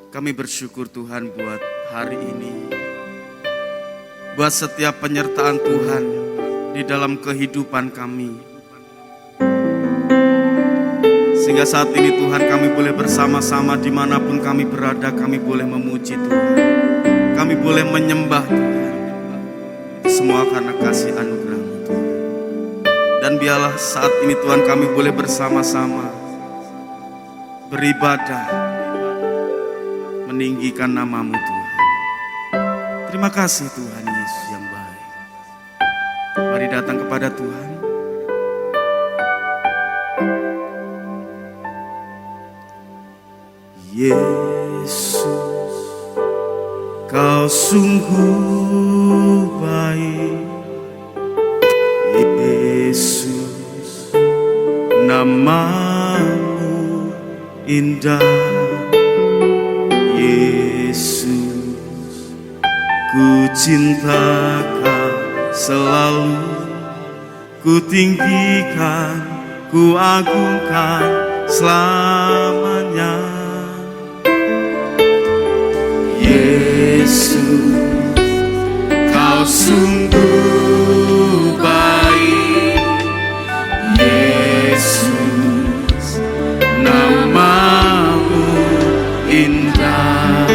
Kami bersyukur Tuhan buat hari ini, buat setiap penyertaan Tuhan di dalam kehidupan kami. Sehingga saat ini Tuhan kami boleh bersama-sama dimanapun kami berada, kami boleh memuji Tuhan. Kami boleh menyembah Tuhan. Semua karena kasih anugerah-Mu Tuhan. Dan biarlah saat ini Tuhan kami boleh bersama-sama beribadah, meninggikan nama-Mu Tuhan. Terima kasih Tuhan Yesus yang baik. Mari datang kepada Tuhan. Yesus, Kau sungguh baik. Yesus, nama-Mu indah. Yesus, ku cinta Kau selalu, ku tinggikan, ku agungkan selamanya. Yesus, Kau sungguh baik. Yesus, nama-Mu indah.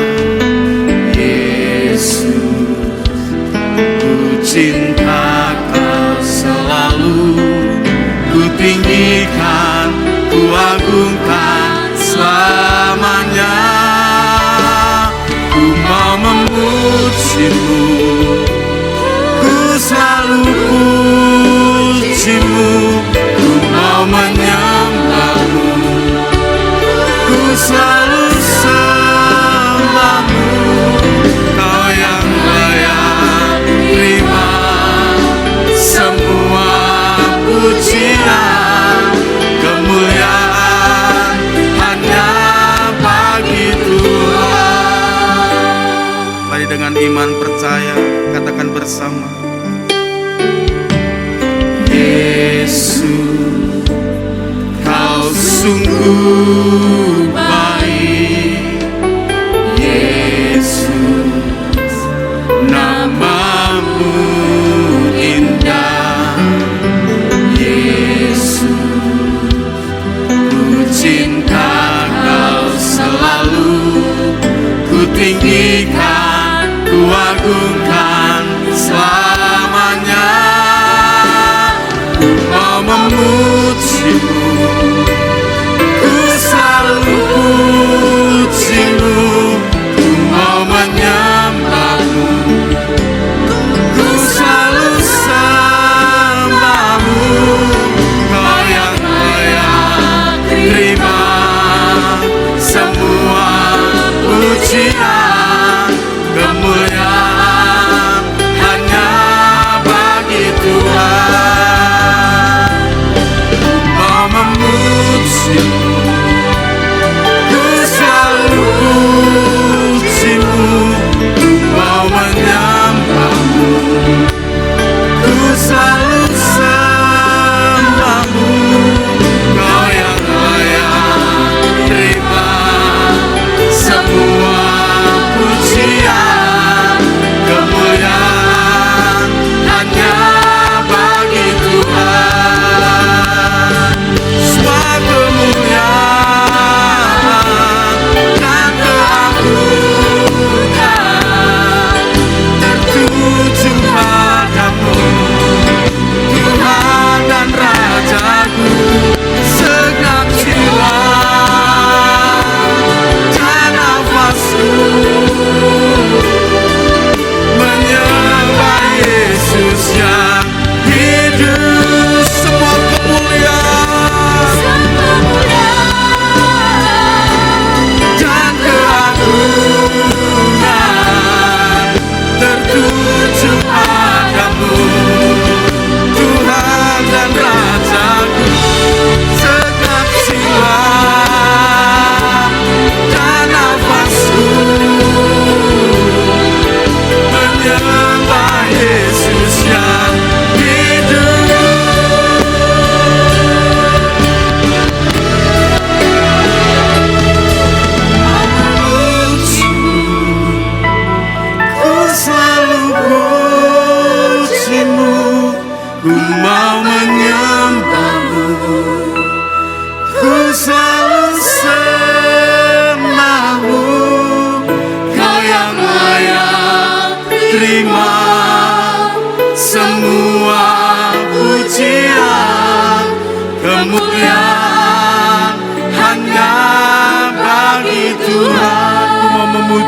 Yesus, ku cinta Kau selalu, ku tinggikan, ku agungkan selamanya. Ku mau memuji-Mu, ku selalu puji-Mu. Ku mau menyembah-Mu, ku selalu sembah-Mu. Kau yang layak terima semua pujian, kemuliaan hanya bagi Tuhan. Mari dengan iman percaya katakan bersama. Yesus, Kau sungguh baik. Yesus, nama-Mu indah. Yesus, ku cinta Kau selalu, ku tinggikan, ku agungkan selamanya. Ku mau memuji-Mu, ku selalu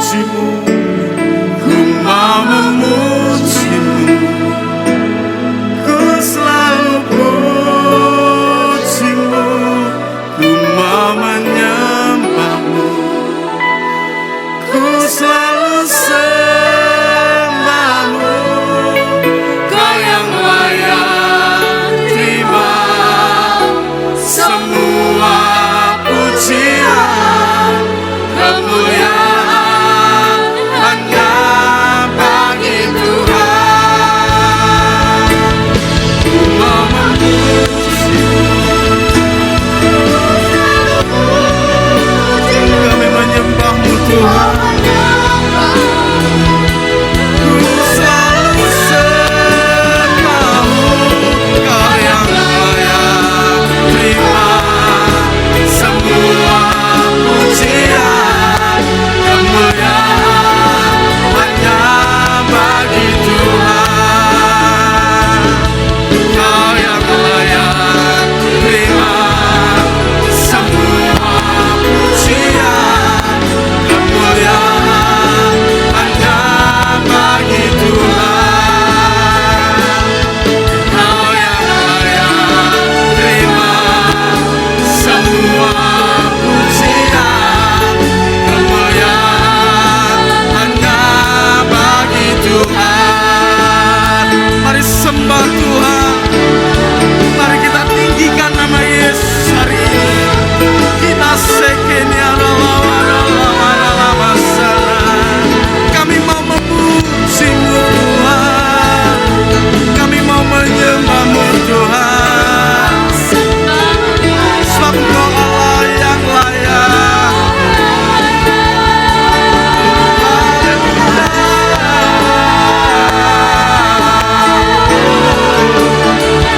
memujimu, ku mau memujimu, ku selalu pujimu, ku mau menyembahmu, ku selalu sembahmu, kau yang layak terima semua pujian, kemuliaan hanya bagi Tuhan. Ku mau memujimu, kami menyembahmu Tuhan. Ku selalu sembahmu, kau yang layak terima semua pujian, kemuliaan hanya bagi Tuhan. Kau yang layak terima semua pujian, kemuliaan hanya bagi Tuhan. Kau yang layak terima semua pujian, kemuliaan hanya bagi Tuhan. Mari sembah Tuhan, mari kita tinggikan nama Yesus hari ini. Kita sekenya kami mau memujimu Tuhan, kami mau menyembahmu Tuhan, sebab Engkau Allah yang layak.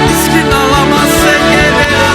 Kita lama sekenya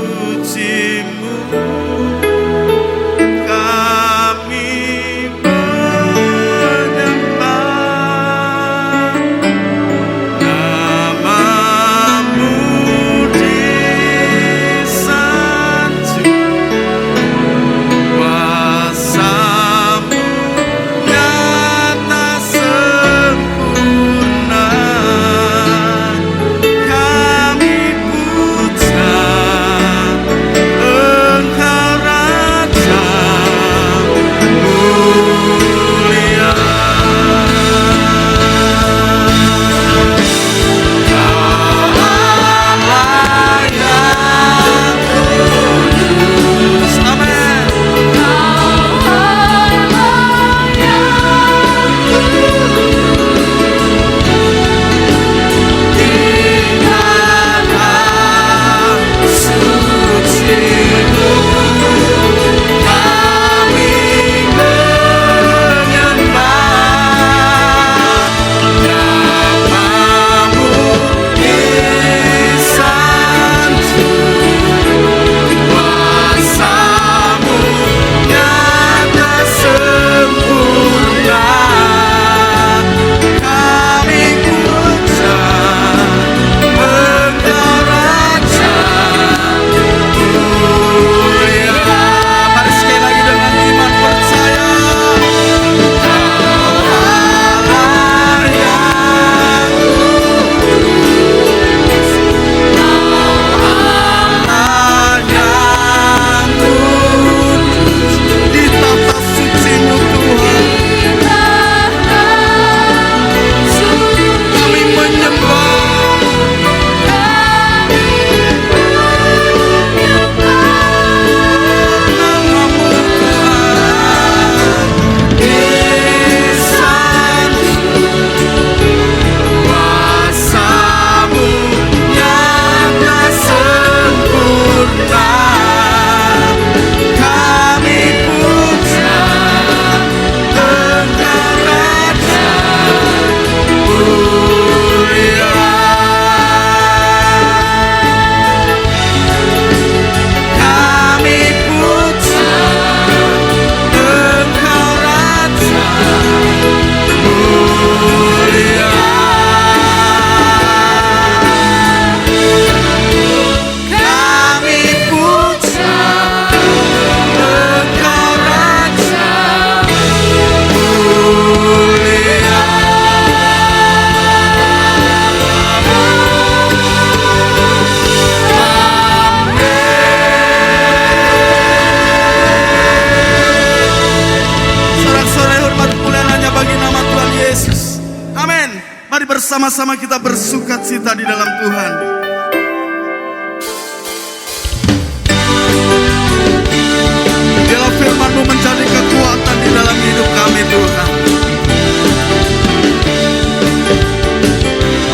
sucimu kami bersama-sama kita bersukacita di dalam Tuhan. Biarlah firman-Mu menjadi kekuatan di dalam hidup kami Tuhan.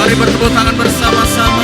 Mari bertepuk tangan bersama-sama.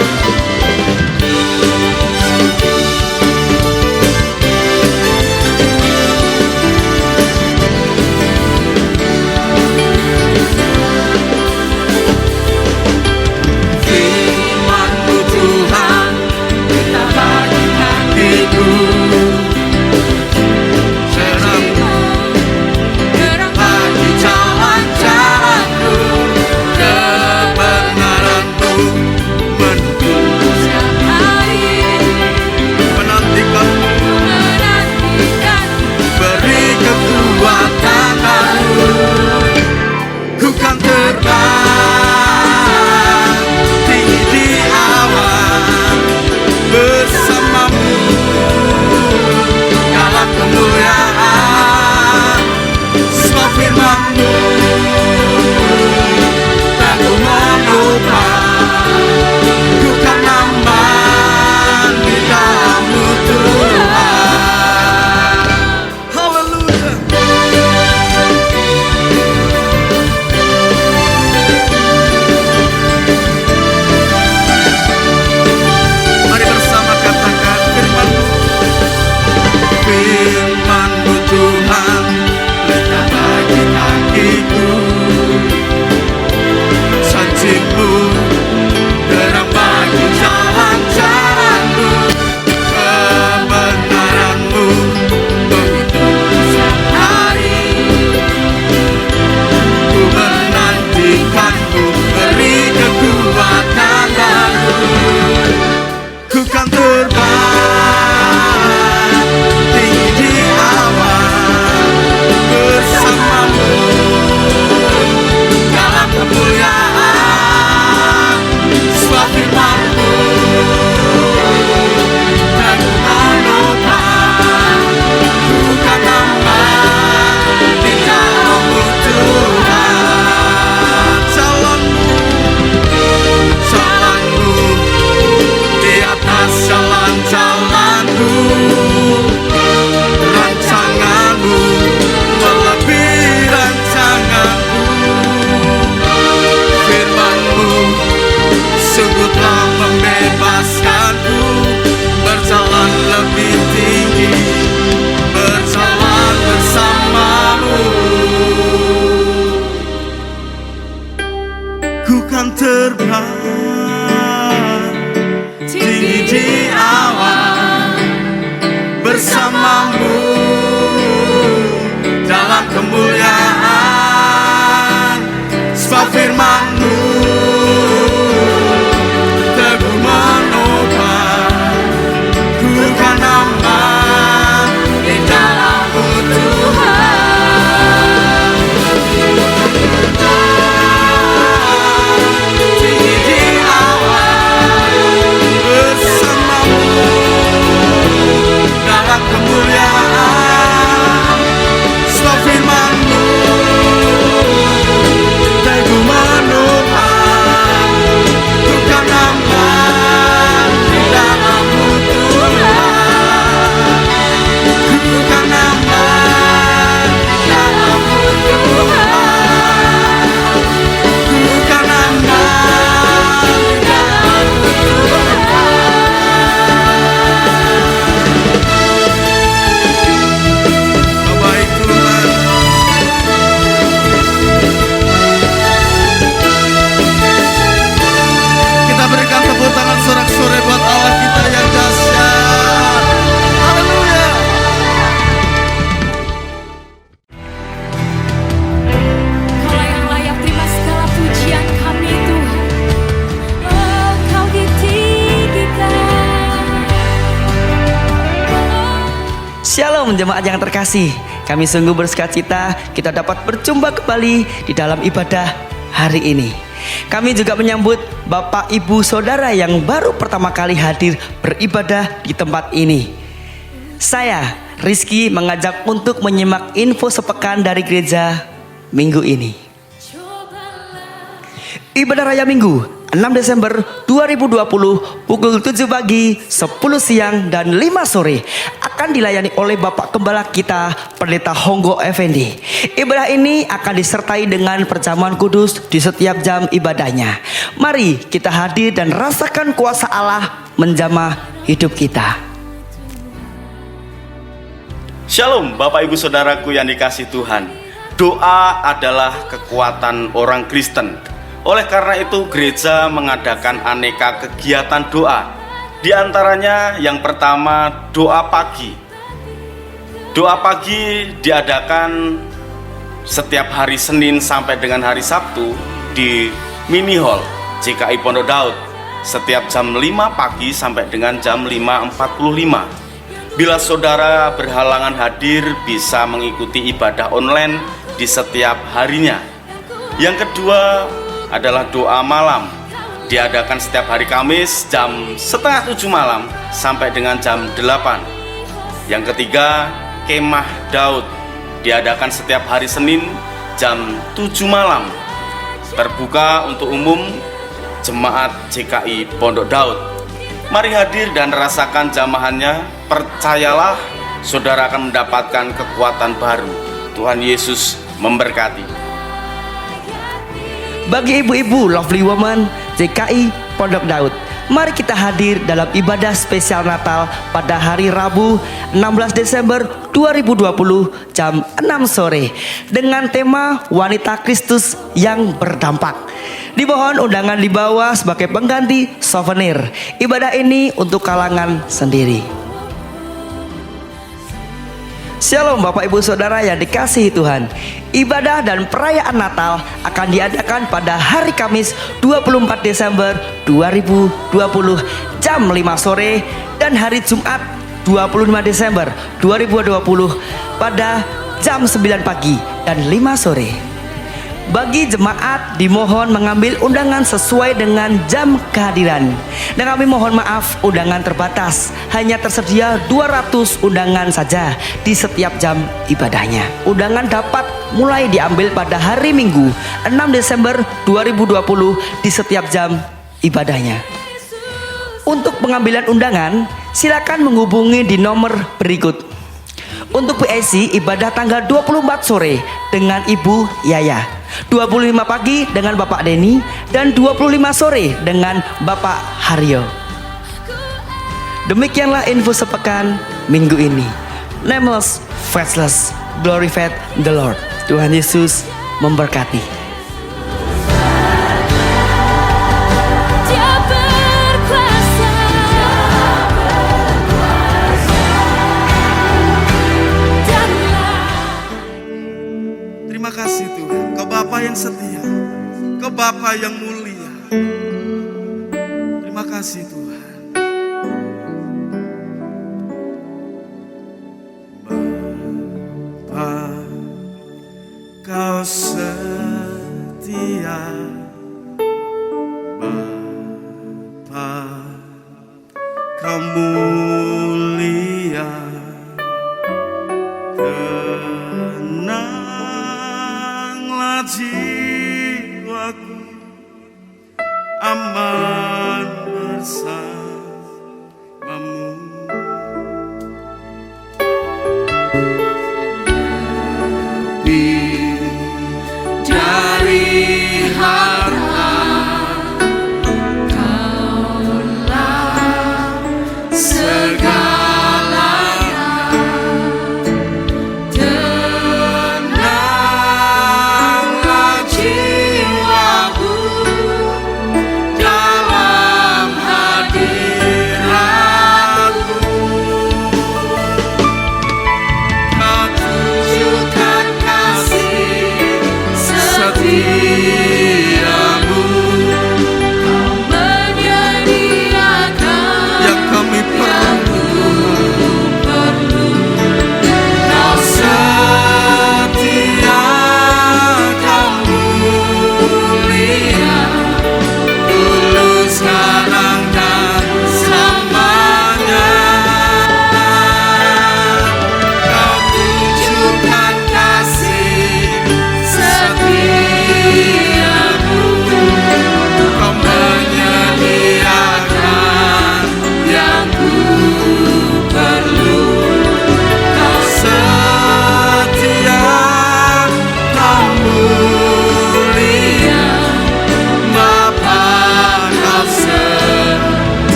Shalom jemaat yang terkasih, kami sungguh bersukacita kita dapat berjumpa kembali di dalam ibadah hari ini. Kami juga menyambut Bapak Ibu Saudara yang baru pertama kali hadir beribadah di tempat ini. Saya Rizky mengajak untuk menyimak info sepekan dari gereja minggu ini. Ibadah Raya Minggu 6 Desember 2020 pukul 7 pagi, 10 siang, dan 5 sore akan dilayani oleh Bapak Gembala kita, Pendeta Honggo Effendi. Ibadah ini akan disertai dengan perjamuan kudus di setiap jam ibadahnya. Mari kita hadir dan rasakan kuasa Allah menjamah hidup kita. Shalom Bapak Ibu Saudaraku yang dikasih Tuhan. Doa adalah kekuatan orang Kristen. Oleh karena itu gereja mengadakan aneka kegiatan doa. Di antaranya yang pertama doa pagi. Doa pagi diadakan setiap hari Senin sampai dengan hari Sabtu di Mini Hall GKI Pondok Daud setiap jam 5 pagi sampai dengan jam 5.45. Bila saudara berhalangan hadir bisa mengikuti ibadah online di setiap harinya. Yang kedua adalah doa malam, diadakan setiap hari Kamis jam setengah 7 malam sampai dengan jam 8. Yang ketiga, kemah Daud, diadakan setiap hari Senin jam 7 malam, terbuka untuk umum jemaat GKI Pondok Daud. Mari hadir dan rasakan jamahannya. Percayalah, saudara akan mendapatkan kekuatan baru. Tuhan Yesus memberkati. Bagi ibu-ibu lovely woman GKI Pondok Daud, mari kita hadir dalam ibadah spesial Natal pada hari Rabu 16 Desember 2020 jam 6 sore dengan tema Wanita Kristus yang Berdampak. Dimohon undangan di bawah sebagai pengganti souvenir. Ibadah ini untuk kalangan sendiri. Shalom Bapak Ibu Saudara yang dikasihi Tuhan. Ibadah dan perayaan Natal akan diadakan pada hari Kamis 24 Desember 2020 jam 5 sore dan hari Jumat 25 Desember 2020 pada jam 9 pagi dan 5 sore. Bagi jemaat dimohon mengambil undangan sesuai dengan jam kehadiran. Dan kami mohon maaf, undangan terbatas. Hanya tersedia 200 undangan saja di setiap jam ibadahnya. Undangan dapat mulai diambil pada hari Minggu 6 Desember 2020 di setiap jam ibadahnya. Untuk pengambilan undangan, silakan menghubungi di nomor berikut. Untuk PIC ibadah tanggal 24 sore dengan Ibu Yaya, 25 pagi dengan Bapak Denny, dan 25 sore dengan Bapak Haryo. Demikianlah info sepekan minggu ini. Nameless, faceless, glorified the Lord. Tuhan Yesus memberkati. Terima kasih Tuhan, Kau Bapa yang setia, Kau Bapa yang mulia. Terima kasih Tuhan. Bapa, Kau setia. Bapa, Kau mulia. Tenanglah jiwaku, aman bersamamu. Dari harap Kaulah segalanya. Tenanglah jiwaku dalam hadirat-Mu.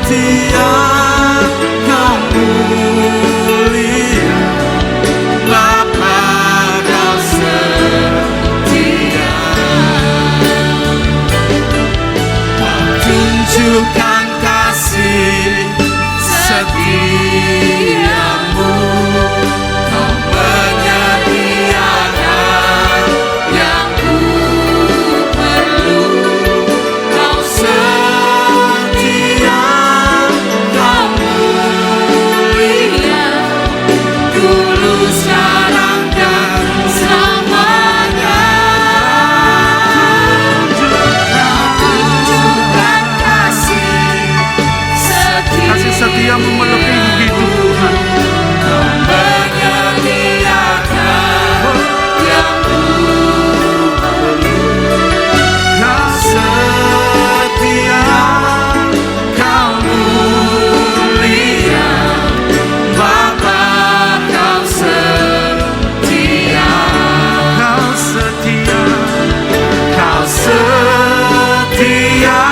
setia, Kau mulia, Bapa Kau setia. Kau tunjukkan kasih setiamu, Kau menyediakan yang ku perlu. Kau setia, Kau mulia, dulu, sekarang, dan selamanya. Tunjukkan kasih setiamu melebihi hidup Tuhan. Kau menyediakan yang ku perlu. Kau setia, Kau mulia, Bapa Kau setia. Kau setia, Kau setia,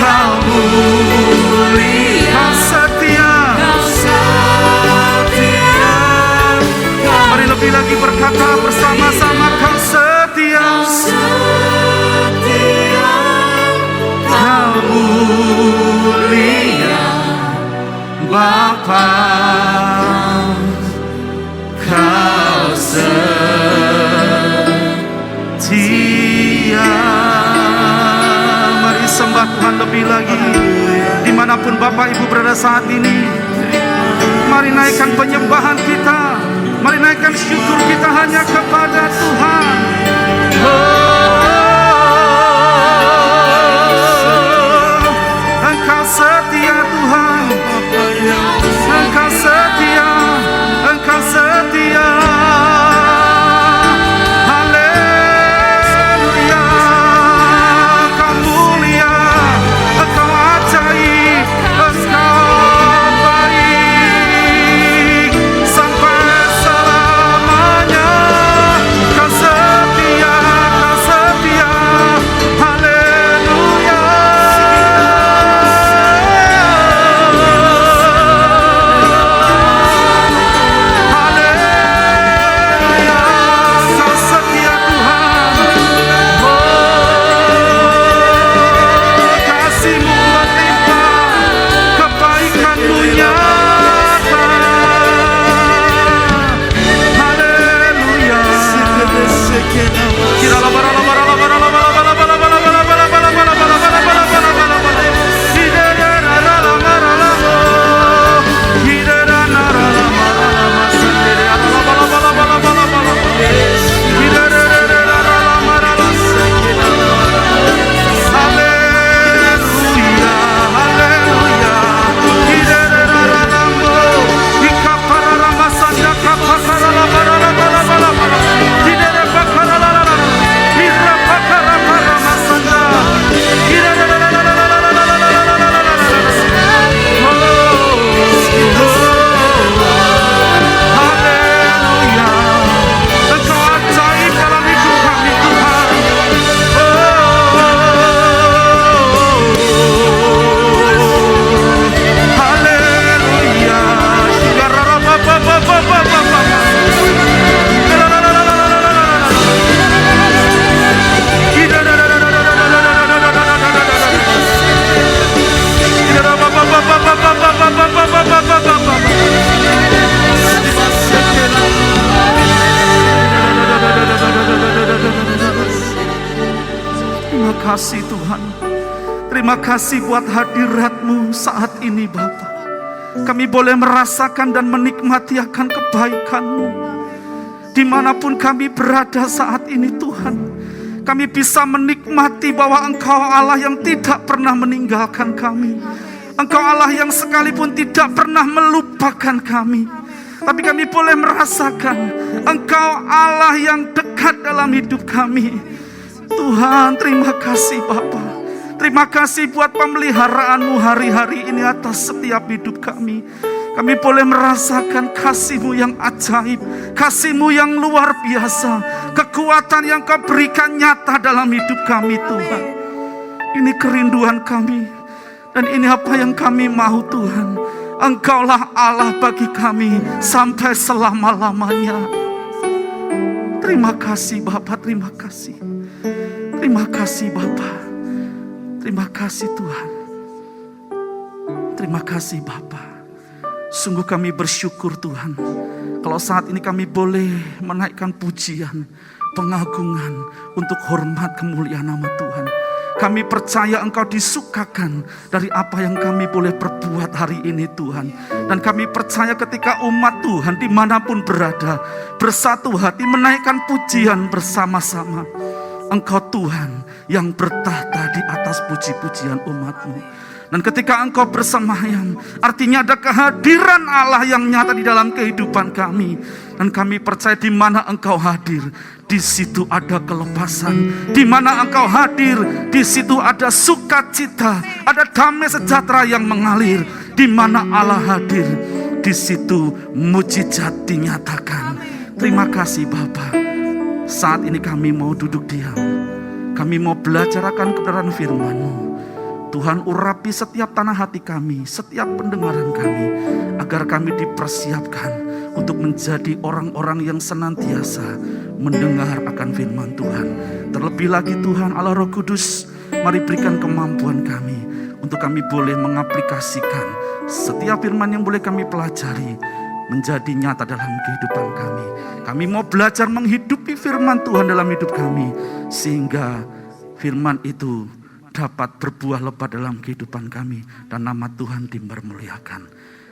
Kau mulia, Kau setia, Kau setia. Mari lebih lagi berkata bersama-sama, Kau setia, Kau setia, Kau mulia, Bapa Kau setia. Mari sembah Tuhan lebih lagi. Dimanapun Bapak Ibu berada saat ini, mari naikkan penyembahan kita, mari naikkan syukur kita hanya kepada Tuhan. Engkau setia Tuhan, Engkau setia, Engkau setia. Haleluya, Engkau mulia, Engkau ajaib, Engkau baik sampai selamanya. Kau setia, Kau setia. Haleluya. Haleluya, Kau setia Tuhan. Kasih-Mu melimpah, kebaikan-Mu nyata. Haleluya. Engkau ajaib dalam hidup kami Tuhan. Haleluya. Terima kasih Tuhan. Terima kasih buat hadirat-Mu saat ini Bapa. Kami boleh merasakan dan menikmati akan kebaikan-Mu. Dimanapun kami berada saat ini Tuhan, kami bisa menikmati bahwa Engkau Allah yang tidak pernah meninggalkan kami. Engkau Allah yang sekalipun tidak pernah melupakan kami. Tapi kami boleh merasakan Engkau Allah yang dekat dalam hidup kami. Tuhan, terima kasih Bapa. Terima kasih buat pemeliharaan-Mu hari-hari ini atas setiap hidup kami. Kami boleh merasakan kasih-Mu yang ajaib, kasih-Mu yang luar biasa, kekuatan yang Kau berikan nyata dalam hidup kami Tuhan. Ini kerinduan kami. Dan ini apa yang kami mau Tuhan. Engkaulah Allah bagi kami sampai selama-lamanya. Terima kasih Bapa, terima kasih. Terima kasih Bapa. Terima kasih Tuhan. Terima kasih Bapa. Sungguh kami bersyukur Tuhan. Kalau saat ini kami boleh menaikkan pujian, pengagungan untuk hormat kemuliaan nama Tuhan. Kami percaya Engkau disukakan dari apa yang kami boleh perbuat hari ini Tuhan. Dan kami percaya ketika umat Tuhan dimanapun berada, bersatu hati menaikkan pujian bersama-sama. Engkau Tuhan yang bertahta di atas puji-pujian umat-Mu. Dan ketika Engkau bersemayam, artinya ada kehadiran Allah yang nyata di dalam kehidupan kami. Dan kami percaya di mana Engkau hadir, di situ ada kelepasan. Di mana Engkau hadir, di situ ada sukacita, ada damai sejahtera yang mengalir. Di mana Allah hadir, di situ mujizat dinyatakan. Terima kasih Bapa. Saat ini kami mau duduk diam. Kami mau belajar akan kebenaran firman-Mu. Tuhan urapi setiap tanah hati kami, setiap pendengaran kami, agar kami dipersiapkan untuk menjadi orang-orang yang senantiasa mendengar akan firman Tuhan. Terlebih lagi Tuhan Allah Roh Kudus, mari berikan kemampuan kami untuk kami boleh mengaplikasikan setiap firman yang boleh kami pelajari menjadi nyata dalam kehidupan kami. Kami mau belajar menghidupi firman Tuhan dalam hidup kami, sehingga firman itu dapat berbuah lebat dalam kehidupan kami dan nama Tuhan dipermuliakan.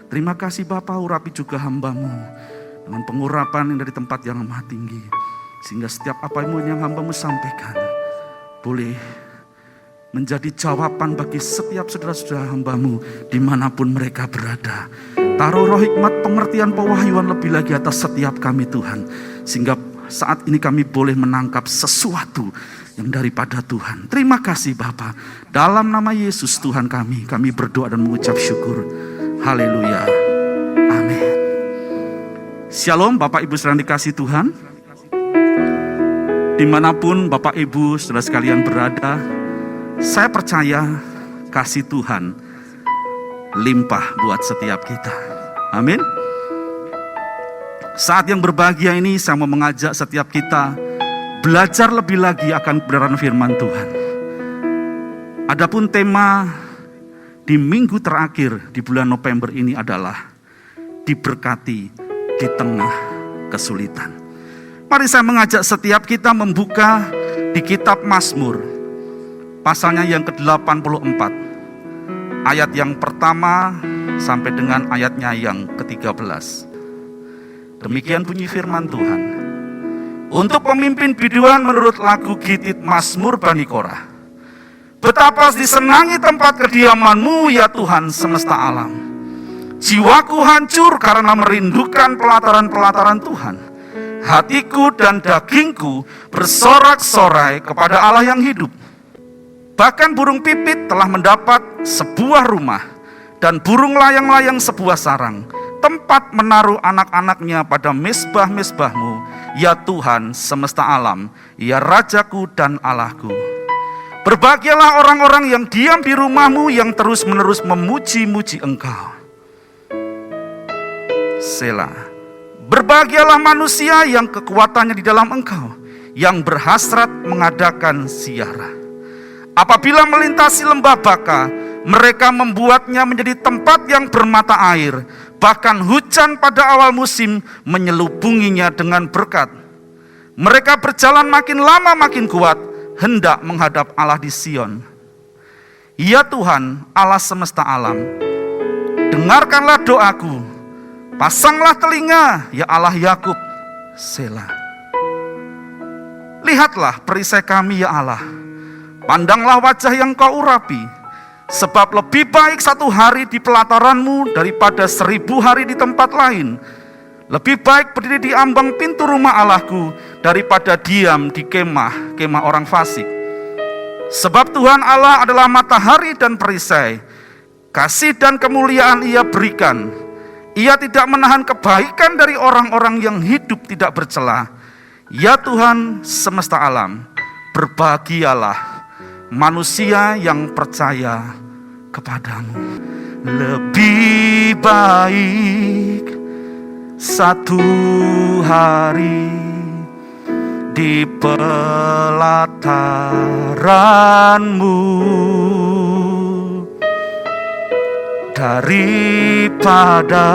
Terima kasih Bapa, urapi juga hamba-Mu dengan pengurapan yang dari tempat yang maha tinggi, sehingga setiap apa yang hamba-Mu sampaikan boleh menjadi jawaban bagi setiap saudara-saudara hamba-Mu dimanapun mereka berada. Taruh roh hikmat, pengertian, pewahyuan lebih lagi atas setiap kami Tuhan, sehingga saat ini kami boleh menangkap sesuatu yang daripada Tuhan. Terima kasih Bapa. Dalam nama Yesus Tuhan kami berdoa dan mengucap syukur. Haleluya. Amin. Shalom Bapak Ibu saudara dikasih Tuhan. Dimanapun Bapak Ibu saudara sekalian berada, saya percaya kasih Tuhan limpah buat setiap kita. Amin. Saat yang berbahagia ini saya mau mengajak setiap kita belajar lebih lagi akan kebenaran firman Tuhan. Adapun tema di minggu terakhir di bulan November ini adalah diberkati di tengah kesulitan. Mari saya mengajak setiap kita membuka di kitab Mazmur, pasalnya yang ke-84, ayat yang pertama sampai dengan ayatnya yang ke-13. Demikian bunyi firman Tuhan. Untuk pemimpin biduan menurut lagu Gitit Mazmur Bani Korah. Betapa disenangi tempat kediaman-Mu ya Tuhan semesta alam. Jiwaku hancur karena merindukan pelataran-pelataran Tuhan. Hatiku dan dagingku bersorak-sorai kepada Allah yang hidup. Bahkan burung pipit telah mendapat sebuah rumah, dan burung layang-layang sebuah sarang, tempat menaruh anak-anaknya pada mezbah-mezbah-Mu, ya Tuhan semesta alam, ya Rajaku dan Allahku. Berbahagialah orang-orang yang diam di rumah-Mu, yang terus-menerus memuji-muji Engkau. Selah. Berbahagialah manusia yang kekuatannya di dalam Engkau, yang berhasrat mengadakan ziarah. Apabila melintasi lembah Baka, mereka membuatnya menjadi tempat yang bermata air. Bahkan hujan pada awal musim menyelubunginya dengan berkat. Mereka berjalan makin lama makin kuat, hendak menghadap Allah di Sion. Ya Tuhan, Allah semesta alam, dengarkanlah doaku. Pasanglah telinga, ya Allah Yakub. Selah. Lihatlah perisai kami, ya Allah. Pandanglah wajah yang Kau urapi. Sebab lebih baik 1 hari di pelataran-Mu daripada 1000 hari di tempat lain. Lebih baik berdiri di ambang pintu rumah Allahku daripada diam di kemah orang fasik. Sebab Tuhan Allah adalah matahari dan perisai. Kasih dan kemuliaan Ia berikan. Ia tidak menahan kebaikan dari orang-orang yang hidup tidak bercela. Ya Tuhan semesta alam, berbahagialah manusia yang percaya kepadamu. Lebih baik satu hari di pelataranmu daripada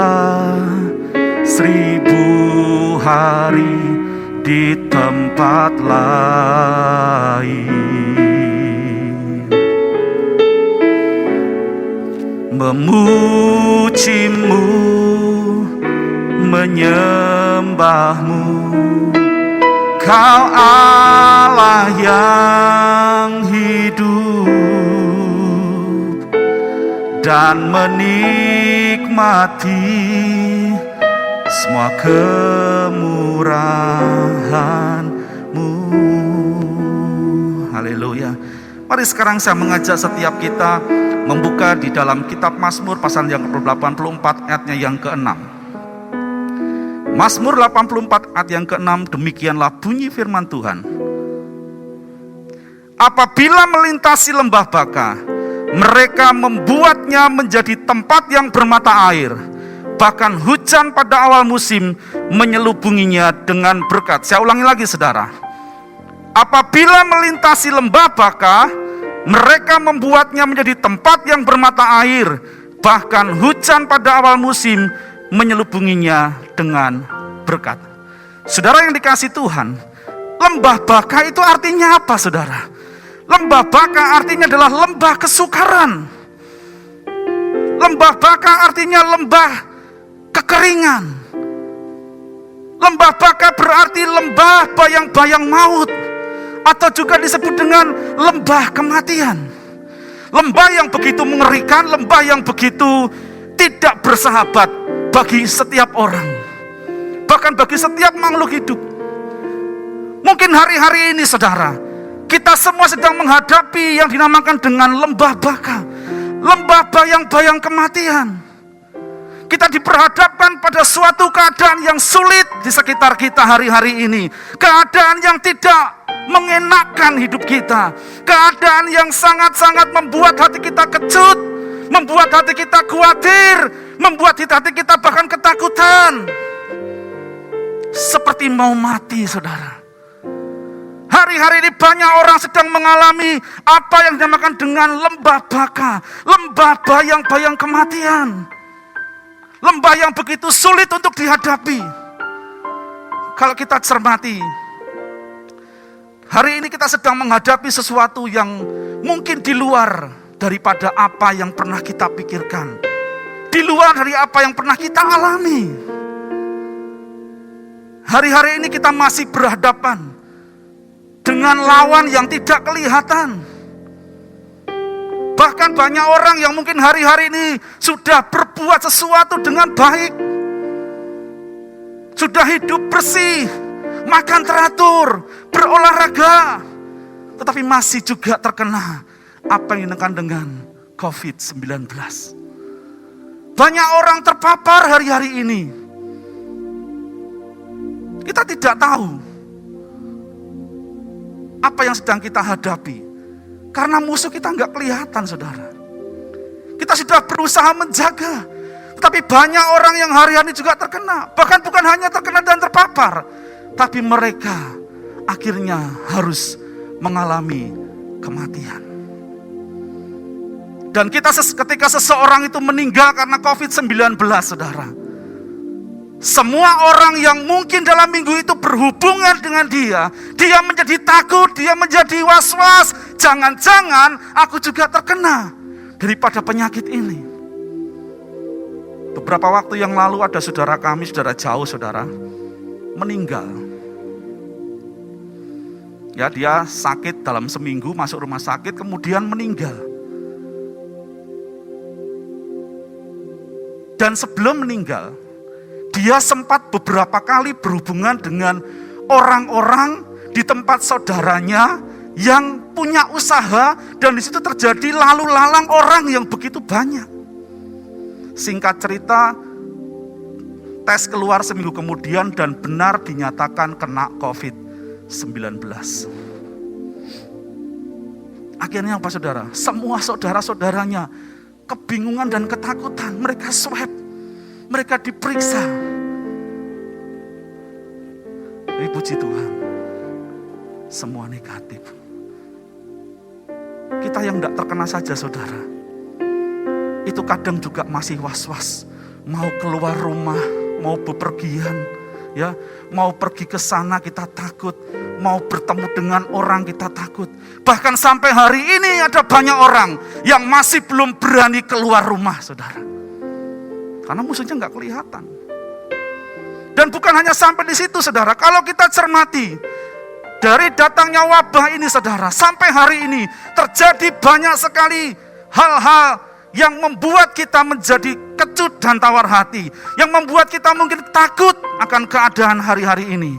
1000 hari di tempat lain. Memujimu, menyembahmu, Kau Allah yang hidup, dan menikmati semua kemurahan-Mu. Haleluya. Mari sekarang saya mengajak setiap kita membuka di dalam kitab Mazmur pasal yang ke-84 ayatnya yang ke-6. Mazmur 84 ayat yang ke-6, demikianlah bunyi firman Tuhan. Apabila melintasi lembah baka, mereka membuatnya menjadi tempat yang bermata air. Bahkan hujan pada awal musim menyelubunginya dengan berkat. Saya ulangi lagi saudara. Apabila melintasi lembah baka, mereka membuatnya menjadi tempat yang bermata air. Bahkan hujan pada awal musim menyelubunginya dengan berkat. Saudara yang dikasihi Tuhan, lembah baka itu artinya apa saudara? Lembah baka artinya adalah lembah kesukaran. Lembah baka artinya lembah kekeringan. Lembah baka berarti lembah bayang-bayang maut, atau juga disebut dengan lembah kematian. Lembah yang begitu mengerikan, lembah yang begitu tidak bersahabat bagi setiap orang, bahkan bagi setiap makhluk hidup. Mungkin hari-hari ini saudara, kita semua sedang menghadapi yang dinamakan dengan lembah baka, lembah bayang-bayang kematian. Kita diperhadapkan pada suatu keadaan yang sulit di sekitar kita hari-hari ini. Keadaan yang tidak mengenakkan hidup kita. Keadaan yang sangat-sangat membuat hati kita kecut, membuat hati kita khawatir, membuat hati kita bahkan ketakutan. Seperti mau mati saudara. Hari-hari ini banyak orang sedang mengalami apa yang dinamakan dengan lembah baka, lembah bayang-bayang kematian. Lembah yang begitu sulit untuk dihadapi. Kalau kita cermati, hari ini kita sedang menghadapi sesuatu yang mungkin di luar daripada apa yang pernah kita pikirkan, di luar dari apa yang pernah kita alami. Hari-hari ini kita masih berhadapan dengan lawan yang tidak kelihatan. Bahkan banyak orang yang mungkin hari-hari ini sudah berbuat sesuatu dengan baik, sudah hidup bersih, makan teratur, berolahraga, tetapi masih juga terkena apa yang dinamakan dengan COVID-19. Banyak orang terpapar hari-hari ini. Kita tidak tahu apa yang sedang kita hadapi, karena musuh kita nggak kelihatan saudara. Kita sudah berusaha menjaga, tapi banyak orang yang hari-hari juga terkena. Bahkan bukan hanya terkena dan terpapar, tapi mereka akhirnya harus mengalami kematian. Dan ketika seseorang itu meninggal karena COVID-19 saudara, semua orang yang mungkin dalam minggu itu berhubungan dengan dia menjadi takut, dia menjadi was-was. Jangan-jangan aku juga terkena daripada penyakit ini. Beberapa waktu yang lalu ada saudara kami, saudara jauh saudara, meninggal. Ya, dia sakit dalam seminggu, masuk rumah sakit, kemudian meninggal. Dan sebelum meninggal, dia sempat beberapa kali berhubungan dengan orang-orang di tempat saudaranya yang punya usaha, dan di situ terjadi lalu lalang orang yang begitu banyak. Singkat cerita, tes keluar seminggu kemudian dan benar dinyatakan kena COVID-19. Akhirnya apa saudara? Semua saudara-saudaranya kebingungan dan ketakutan. Mereka swab, mereka diperiksa. Tapi puji Tuhan, semua negatif. Kita yang tidak terkena saja saudara, itu kadang juga masih was-was. Mau keluar rumah, mau bepergian, ya, mau pergi ke sana kita takut, mau bertemu dengan orang kita takut. Bahkan sampai hari ini ada banyak orang yang masih belum berani keluar rumah, saudara. Karena musuhnya nggak kelihatan. Dan bukan hanya sampai di situ, saudara. Kalau kita cermati dari datangnya wabah ini, saudara, sampai hari ini terjadi banyak sekali hal-hal yang membuat kita menjadi kecut dan tawar hati, yang membuat kita mungkin takut akan keadaan hari-hari ini.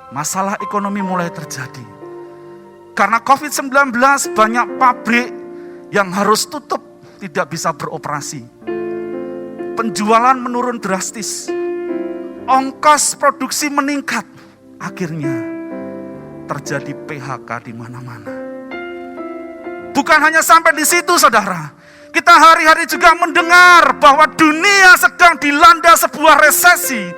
Masalah ekonomi mulai terjadi. Karena COVID-19 banyak pabrik yang harus tutup, tidak bisa beroperasi. Penjualan menurun drastis. Ongkos produksi meningkat. Akhirnya terjadi PHK di mana-mana. Bukan hanya sampai di situ, saudara. Kita hari-hari juga mendengar bahwa dunia sedang dilanda sebuah resesi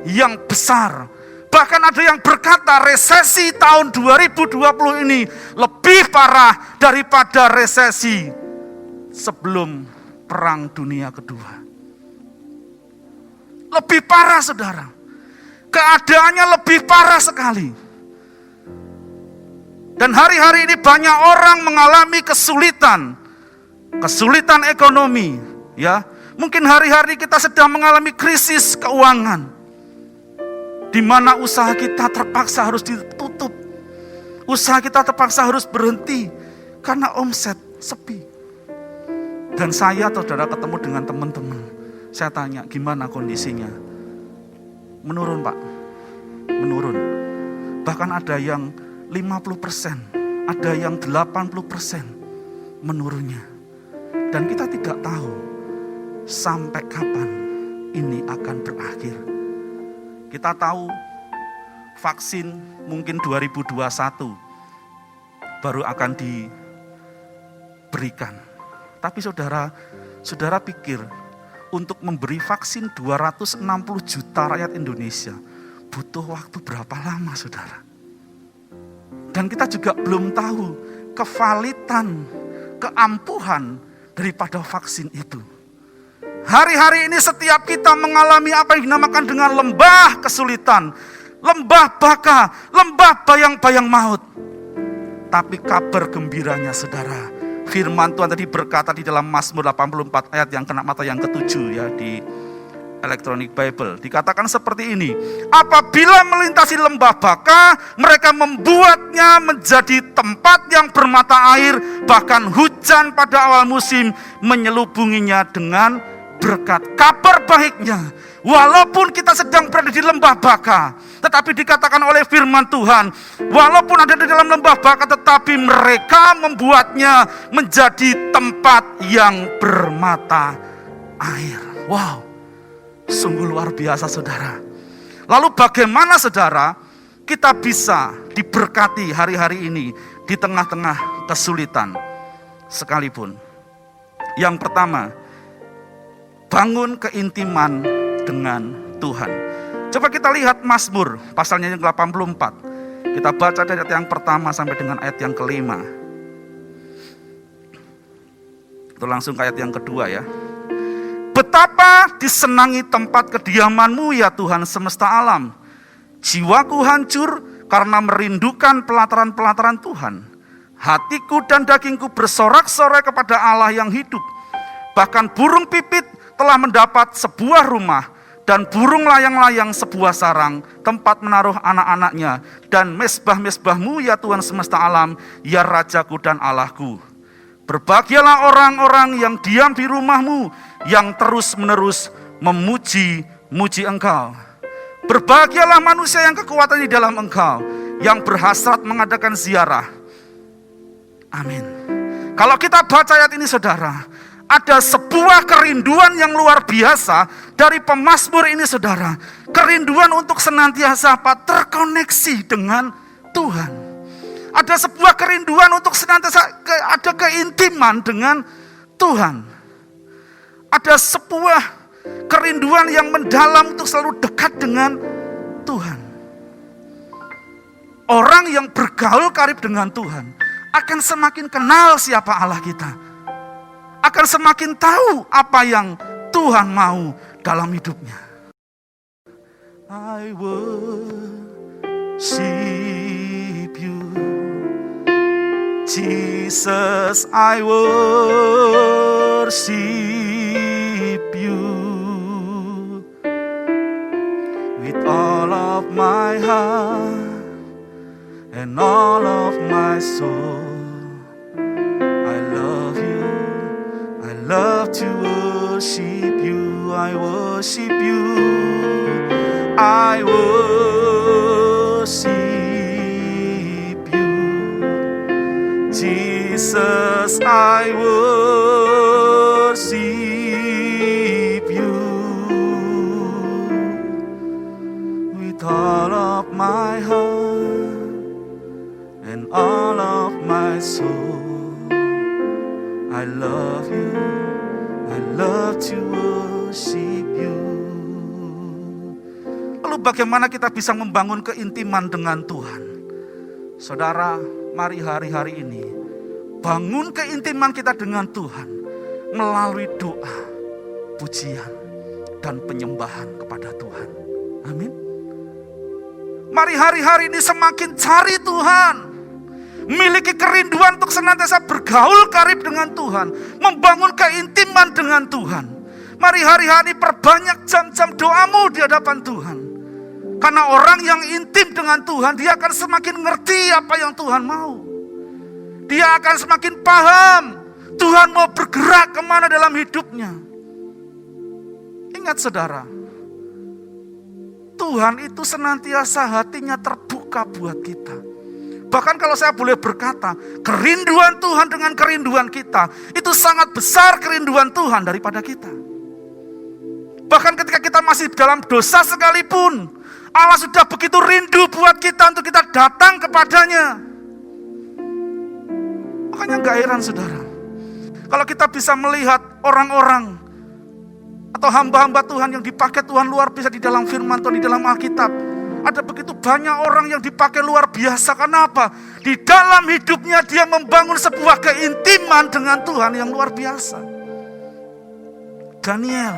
yang besar. Bahkan ada yang berkata resesi tahun 2020 ini lebih parah daripada resesi sebelum Perang Dunia Kedua. Lebih parah, saudara. Keadaannya lebih parah sekali. Dan hari-hari ini banyak orang mengalami kesulitan ekonomi, ya. Mungkin hari-hari kita sedang mengalami krisis keuangan, di mana usaha kita terpaksa harus ditutup, usaha kita terpaksa harus berhenti karena omset sepi. Dan saya, saudara, ketemu dengan teman-teman, saya tanya gimana kondisinya. Menurun, Pak, menurun. Bahkan ada yang 50%, ada yang 80% menurunnya. Dan kita tidak tahu sampai kapan ini akan berakhir. Kita tahu vaksin mungkin 2021 baru akan diberikan. Tapi saudara pikir untuk memberi vaksin 260 juta rakyat Indonesia butuh waktu berapa lama, saudara? Dan kita juga belum tahu kevalitan, keampuhan daripada vaksin itu. Hari-hari ini setiap kita mengalami apa yang dinamakan dengan lembah kesulitan, lembah baka, lembah bayang-bayang maut. Tapi kabar gembiranya, saudara, firman Tuhan tadi berkata di dalam Mazmur 84 ayat yang kena mata yang ke-7 ya di Electronic Bible. Dikatakan seperti ini. Apabila melintasi lembah baka, mereka membuatnya menjadi tempat yang bermata air. Bahkan hujan pada awal musim menyelubunginya dengan berkat. Kabar baiknya, walaupun kita sedang berada di lembah baka, tetapi dikatakan oleh firman Tuhan, walaupun ada di dalam lembah baka, tetapi mereka membuatnya menjadi tempat yang bermata air. Wow, sungguh luar biasa, saudara. Lalu bagaimana, saudara, kita bisa diberkati hari-hari ini di tengah-tengah kesulitan sekalipun? Yang pertama, bangun keintiman dengan Tuhan. Coba kita lihat Mazmur pasalnya yang 84. Kita baca dari ayat yang pertama sampai dengan ayat yang kelima. Itu langsung ke ayat yang kedua ya. Betapa disenangi tempat kediaman-Mu ya Tuhan semesta alam. Jiwaku hancur karena merindukan pelataran-pelataran Tuhan. Hatiku dan dagingku bersorak-sorai kepada Allah yang hidup. Bahkan burung pipit telah mendapat sebuah rumah, dan burung layang-layang sebuah sarang, tempat menaruh anak-anaknya, dan mesbah-mesbah-Mu ya Tuhan semesta alam, ya Rajaku dan Allahku. Berbahagialah orang-orang yang diam di rumah-Mu, yang terus-menerus memuji-muji Engkau. Berbahagialah manusia yang kekuatan di dalam Engkau, yang berhasrat mengadakan ziarah. Amin. Kalau kita baca ayat ini, saudara, ada sebuah kerinduan yang luar biasa dari pemazmur ini, saudara. Kerinduan untuk senantiasa terkoneksi dengan Tuhan. Ada sebuah kerinduan untuk senantiasa ada keintiman dengan Tuhan. Ada sebuah kerinduan yang mendalam untuk selalu dekat dengan Tuhan. Orang yang bergaul karib dengan Tuhan akan semakin kenal siapa Allah kita. Akan semakin tahu apa yang Tuhan mau dalam hidupnya. I worship you, Jesus, I worship you with all of my heart and all of my soul. I love you, I love to worship you, I worship you, I worship you, Jesus, I worship you with all of my heart and all of my soul. I love you, I love to worship you. Lalu bagaimana kita bisa membangun keintiman dengan Tuhan? Saudara, mari hari-hari ini bangun keintiman kita dengan Tuhan melalui doa, pujian, dan penyembahan kepada Tuhan. Amin. Mari hari-hari ini semakin cari Tuhan, miliki kerinduan untuk senantiasa bergaul karib dengan Tuhan, membangun keintiman dengan Tuhan. Mari hari-hari perbanyak jam-jam doamu di hadapan Tuhan. Karena orang yang intim dengan Tuhan, dia akan semakin ngerti apa yang Tuhan mau. Dia akan semakin paham Tuhan mau bergerak kemana dalam hidupnya. Ingat saudara, Tuhan itu senantiasa hatinya terbuka buat kita. Bahkan kalau saya boleh berkata, kerinduan Tuhan dengan kerinduan kita, itu sangat besar kerinduan Tuhan daripada kita. Bahkan ketika kita masih dalam dosa sekalipun, Allah sudah begitu rindu buat kita untuk kita datang kepadanya. Makanya gak heran saudara, kalau kita bisa melihat orang-orang atau hamba-hamba Tuhan yang dipakai Tuhan luar biasa di dalam firman Tuhan, di dalam Alkitab. Ada begitu banyak orang yang dipakai luar biasa. Kenapa? Di dalam hidupnya dia membangun sebuah keintiman dengan Tuhan yang luar biasa. Daniel,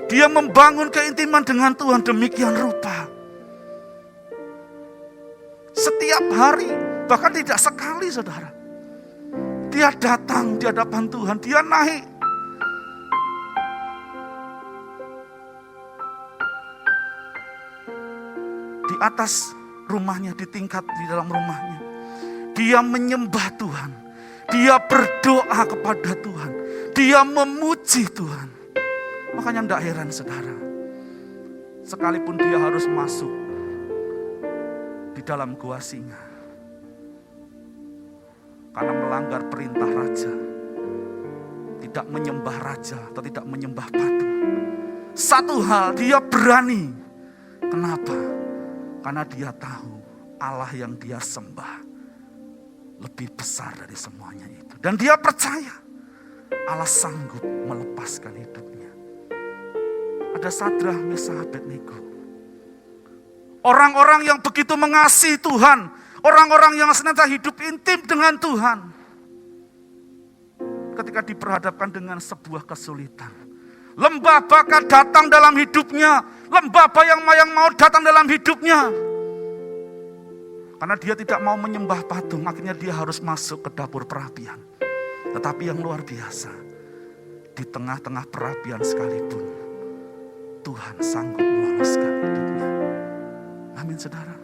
dia membangun keintiman dengan Tuhan demikian rupa. Setiap hari, bahkan tidak sekali saudara, dia datang di hadapan Tuhan, dia naik di atas rumahnya, di tingkat di dalam rumahnya. Dia menyembah Tuhan, dia berdoa kepada Tuhan, dia memuji Tuhan. Makanya tidak heran saudara, sekalipun dia harus masuk di dalam gua singa karena melanggar perintah raja, tidak menyembah raja atau tidak menyembah patung. Satu hal dia berani. Kenapa? Karena dia tahu Allah yang dia sembah lebih besar dari semuanya itu. Dan dia percaya Allah sanggup melepaskan hidupnya. Ada Sadrah, Mesah, Abednego. Orang-orang yang begitu mengasihi Tuhan. Orang-orang yang senantiasa hidup intim dengan Tuhan. Ketika diperhadapkan dengan sebuah kesulitan, lembah bakar datang dalam hidupnya. Lembah bayang-bayang mau datang dalam hidupnya. Karena dia tidak mau menyembah patung, akhirnya dia harus masuk ke dapur perapian. Tetapi yang luar biasa, di tengah-tengah perapian sekalipun, Tuhan sanggup meloloskan hidupnya. Amin saudara.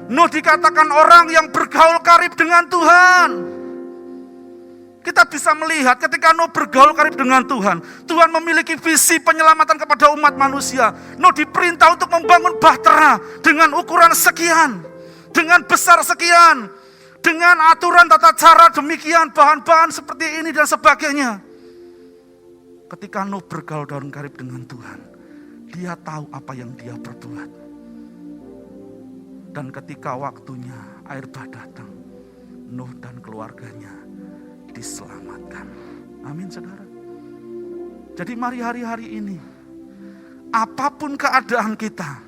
Nuh dikatakan orang yang bergaul karib dengan Tuhan. Kita bisa melihat ketika Nuh bergaul karib dengan Tuhan, Tuhan memiliki visi penyelamatan kepada umat manusia. Nuh diperintah untuk membangun bahtera dengan ukuran sekian, dengan besar sekian, dengan aturan tata cara demikian, bahan-bahan seperti ini dan sebagainya. Ketika Nuh bergaul dan karib dengan Tuhan, dia tahu apa yang dia perbuat. Dan ketika waktunya air bah datang, Nuh dan keluarganya diselamatkan. Amin saudara. Jadi mari hari-hari ini, apapun keadaan kita,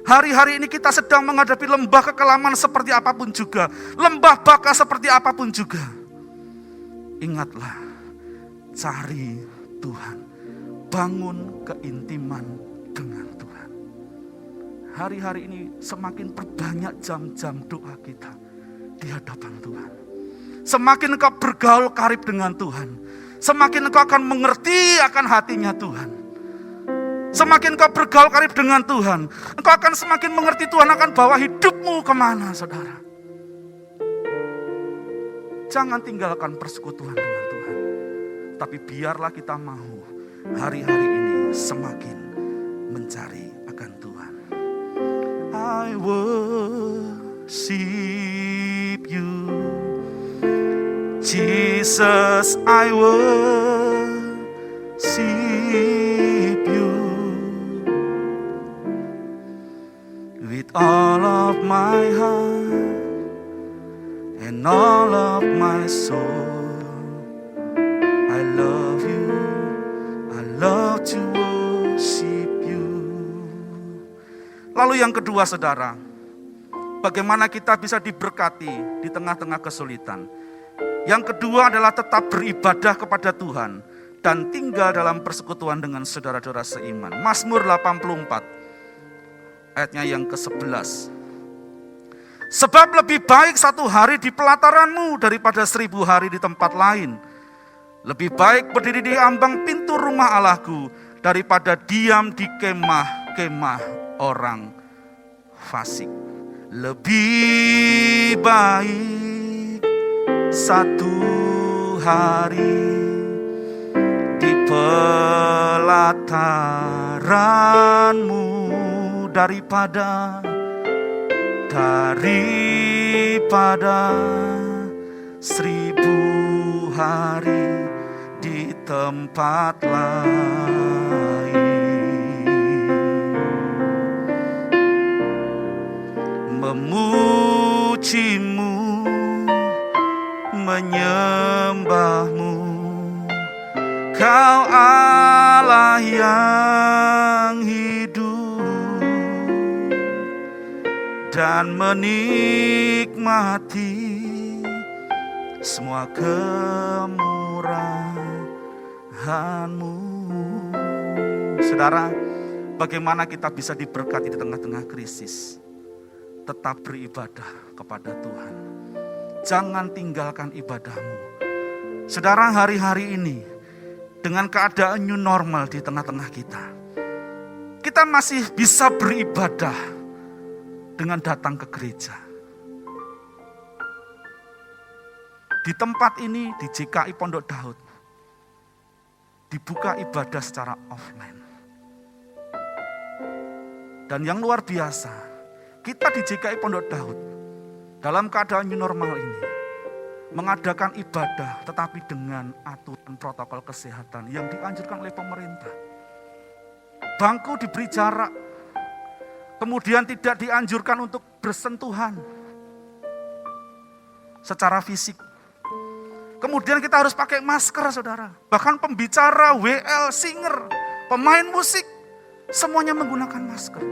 hari-hari ini kita sedang menghadapi lembah kekelaman seperti apapun juga, lembah baka seperti apapun juga. Ingatlah, cari Tuhan, bangun keintiman dengan Tuhan. Hari-hari ini semakin perbanyak jam-jam doa kita di hadapan Tuhan. Semakin engkau bergaul karib dengan Tuhan, semakin engkau akan mengerti akan hatinya Tuhan. Semakin engkau bergaul karib dengan Tuhan, engkau akan semakin mengerti Tuhan akan bawa hidupmu kemana, saudara. Jangan tinggalkan persekutuan dengan Tuhan. Tapi biarlah kita mau hari-hari ini semakin mencari akan Tuhan. I worship you, Jesus, I worship you with all of my heart and all of my soul. I love you, I love to worship you. Lalu yang kedua saudara, bagaimana kita bisa diberkati di tengah-tengah kesulitan. Yang kedua adalah tetap beribadah kepada Tuhan dan tinggal dalam persekutuan dengan saudara-saudara seiman. Mazmur 84 ayatnya yang ke-11. Sebab lebih baik 1 hari di pelataranmu daripada 1000 hari di tempat lain. Lebih baik berdiri di ambang pintu rumah Allahku daripada diam di kemah-kemah orang fasik. Lebih baik 1 hari di pelataranmu daripada 1000 hari di tempat lain. Memujimu, menyembahmu, Kau Allah yang hidup, dan menikmati semua kemurahan-Mu. Saudara, bagaimana kita bisa diberkati di tengah-tengah krisis? Tetap beribadah kepada Tuhan. Jangan tinggalkan ibadahmu. Saudara, hari-hari ini dengan keadaan new normal di tengah-tengah kita masih bisa beribadah dengan datang ke gereja. Di tempat ini, di JKI Pondok Daud, dibuka ibadah secara offline. Dan yang luar biasa, kita di JKI Pondok Daud dalam keadaan new normal ini mengadakan ibadah tetapi dengan aturan protokol kesehatan yang dianjurkan oleh pemerintah. Bangku diberi jarak, kemudian tidak dianjurkan untuk bersentuhan secara fisik. Kemudian kita harus pakai masker, saudara. Bahkan pembicara, WL, singer, pemain musik, semuanya menggunakan masker.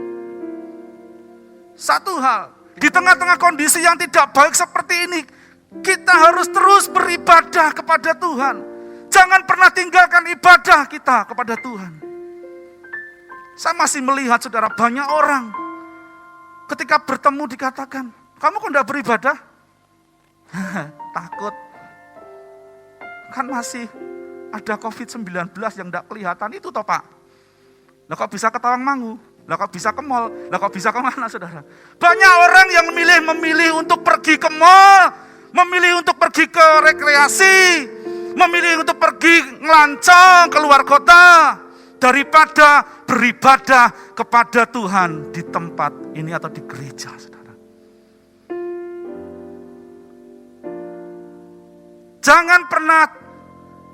Satu hal, di tengah-tengah kondisi yang tidak baik seperti ini, kita harus terus beribadah kepada Tuhan. Jangan pernah tinggalkan ibadah kita kepada Tuhan. Saya masih melihat, saudara, banyak orang ketika bertemu dikatakan, kamu kok enggak beribadah? Takut. Kan masih ada COVID-19 yang enggak kelihatan itu toh, Pak. Lah kok bisa ke Tawangmangu? Lah kok bisa ke mall? Lah kok bisa kemana, saudara? Banyak orang yang memilih untuk pergi ke mall, memilih untuk pergi ke rekreasi, memilih untuk pergi ngelancong keluar kota, daripada beribadah kepada Tuhan di tempat ini atau di gereja, saudara. Jangan pernah,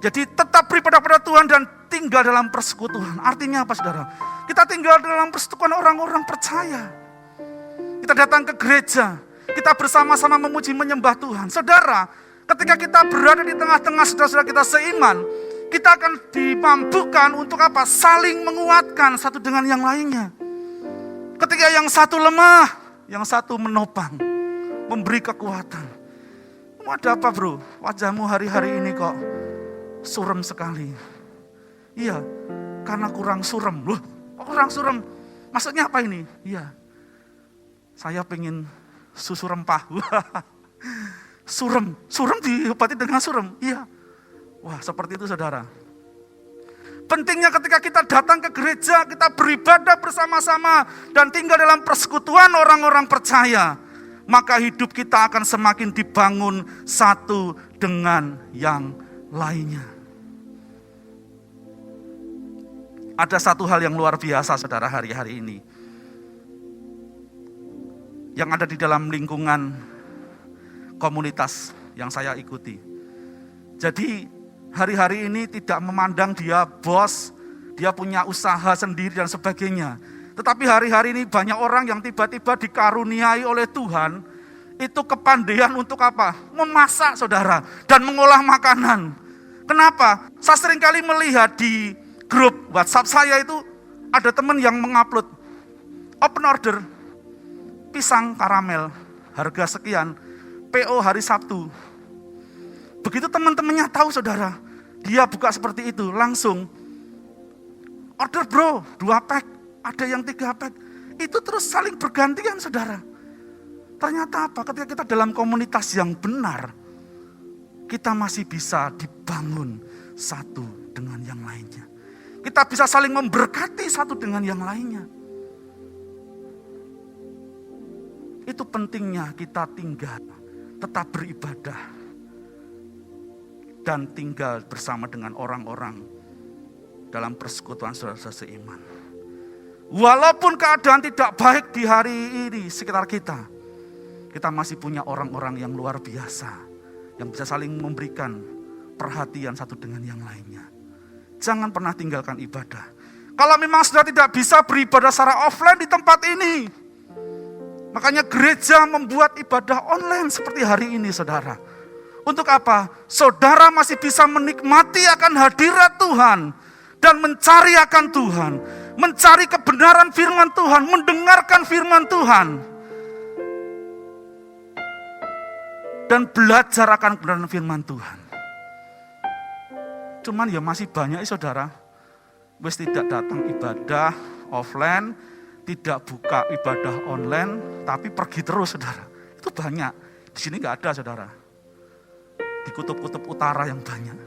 jadi tetap beribadah kepada Tuhan dan tinggal dalam persekutuan. Artinya apa, saudara? Kita tinggal dalam persekutuan orang-orang percaya. Kita datang ke gereja, kita bersama-sama memuji menyembah Tuhan. Saudara, Ketika kita berada di tengah-tengah saudara-saudara kita seiman, kita akan dimampukan untuk apa? Saling menguatkan satu dengan yang lainnya. Ketika yang satu lemah, yang satu menopang, memberi kekuatan. Ada apa bro? Wajahmu hari-hari ini kok suram sekali. Iya, karena kurang suram. Loh, kok kurang suram? Maksudnya apa ini? Iya, saya pengen susu rempah. Suram diobati dengan suram. Iya. Wah, seperti itu saudara. Pentingnya ketika kita datang ke gereja, kita beribadah bersama-sama dan tinggal dalam persekutuan orang-orang percaya, maka hidup kita akan semakin dibangun satu dengan yang lainnya. Ada satu hal yang luar biasa saudara hari-hari ini, yang ada di dalam lingkungan komunitas yang saya ikuti. Jadi hari-hari ini tidak memandang dia bos, dia punya usaha sendiri dan sebagainya. Tetapi hari-hari ini banyak orang yang tiba-tiba dikaruniai oleh Tuhan, itu kepandaian untuk apa? Memasak saudara, dan mengolah makanan. Kenapa? Saya seringkali melihat di grup WhatsApp saya itu, ada teman yang mengupload open order, pisang karamel, harga sekian, PO hari Sabtu. Begitu teman-temannya tahu saudara, dia buka seperti itu, langsung order bro, 2 pack, ada yang 3 pack. Itu terus saling bergantian saudara. Ternyata apa? Ketika kita dalam komunitas yang benar, kita masih bisa dibangun satu dengan yang lainnya. Kita bisa saling memberkati satu dengan yang lainnya. Itu pentingnya kita tinggal, tetap beribadah, dan tinggal bersama dengan orang-orang dalam persekutuan saudara-saudara seiman. Walaupun keadaan tidak baik di hari ini sekitar kita, kita masih punya orang-orang yang luar biasa, yang bisa saling memberikan perhatian satu dengan yang lainnya. Jangan pernah tinggalkan ibadah. Kalau memang sudah tidak bisa beribadah secara offline di tempat ini, makanya gereja membuat ibadah online seperti hari ini saudara. Untuk apa? Saudara masih bisa menikmati akan hadirat Tuhan dan mencari akan Tuhan, mencari kebenaran firman Tuhan, mendengarkan firman Tuhan, dan belajar akan kebenaran firman Tuhan. Cuman ya masih banyak saudara, wis tidak datang ibadah offline, tidak buka ibadah online, tapi pergi terus saudara. Itu banyak. Di sini nggak ada saudara. Di kutub-kutub utara yang banyak.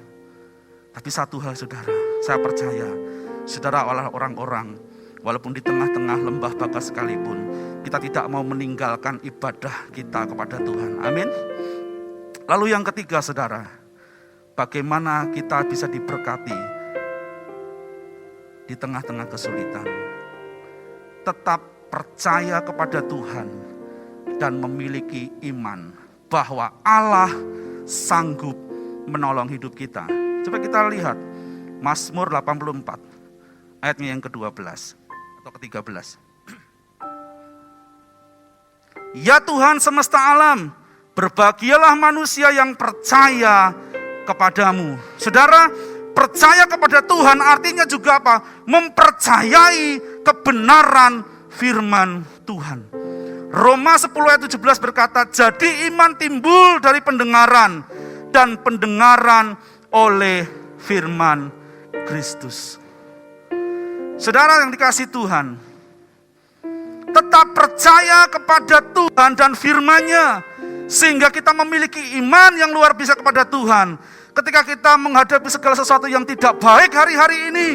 Tapi satu hal saudara, saya percaya, saudara adalah orang-orang, walaupun di tengah-tengah lembah Baga sekalipun, kita tidak mau meninggalkan ibadah kita kepada Tuhan. Amin. Lalu yang ketiga saudara, bagaimana kita bisa diberkati di tengah-tengah kesulitan. Tetap percaya kepada Tuhan dan memiliki iman bahwa Allah sanggup menolong hidup kita. Coba kita lihat Mazmur 84 ayatnya yang ke-12 atau ke-13. Ya Tuhan semesta alam, berbahagialah manusia yang percaya kepadamu. Saudara, percaya kepada Tuhan artinya juga apa? Mempercayai kebenaran firman Tuhan. Roma 10 ayat 17 berkata, jadi iman timbul dari pendengaran, dan pendengaran oleh firman Kristus. Saudara yang dikasihi Tuhan, tetap percaya kepada Tuhan dan firman-Nya, sehingga kita memiliki iman yang luar biasa kepada Tuhan. Ketika kita menghadapi segala sesuatu yang tidak baik hari-hari ini,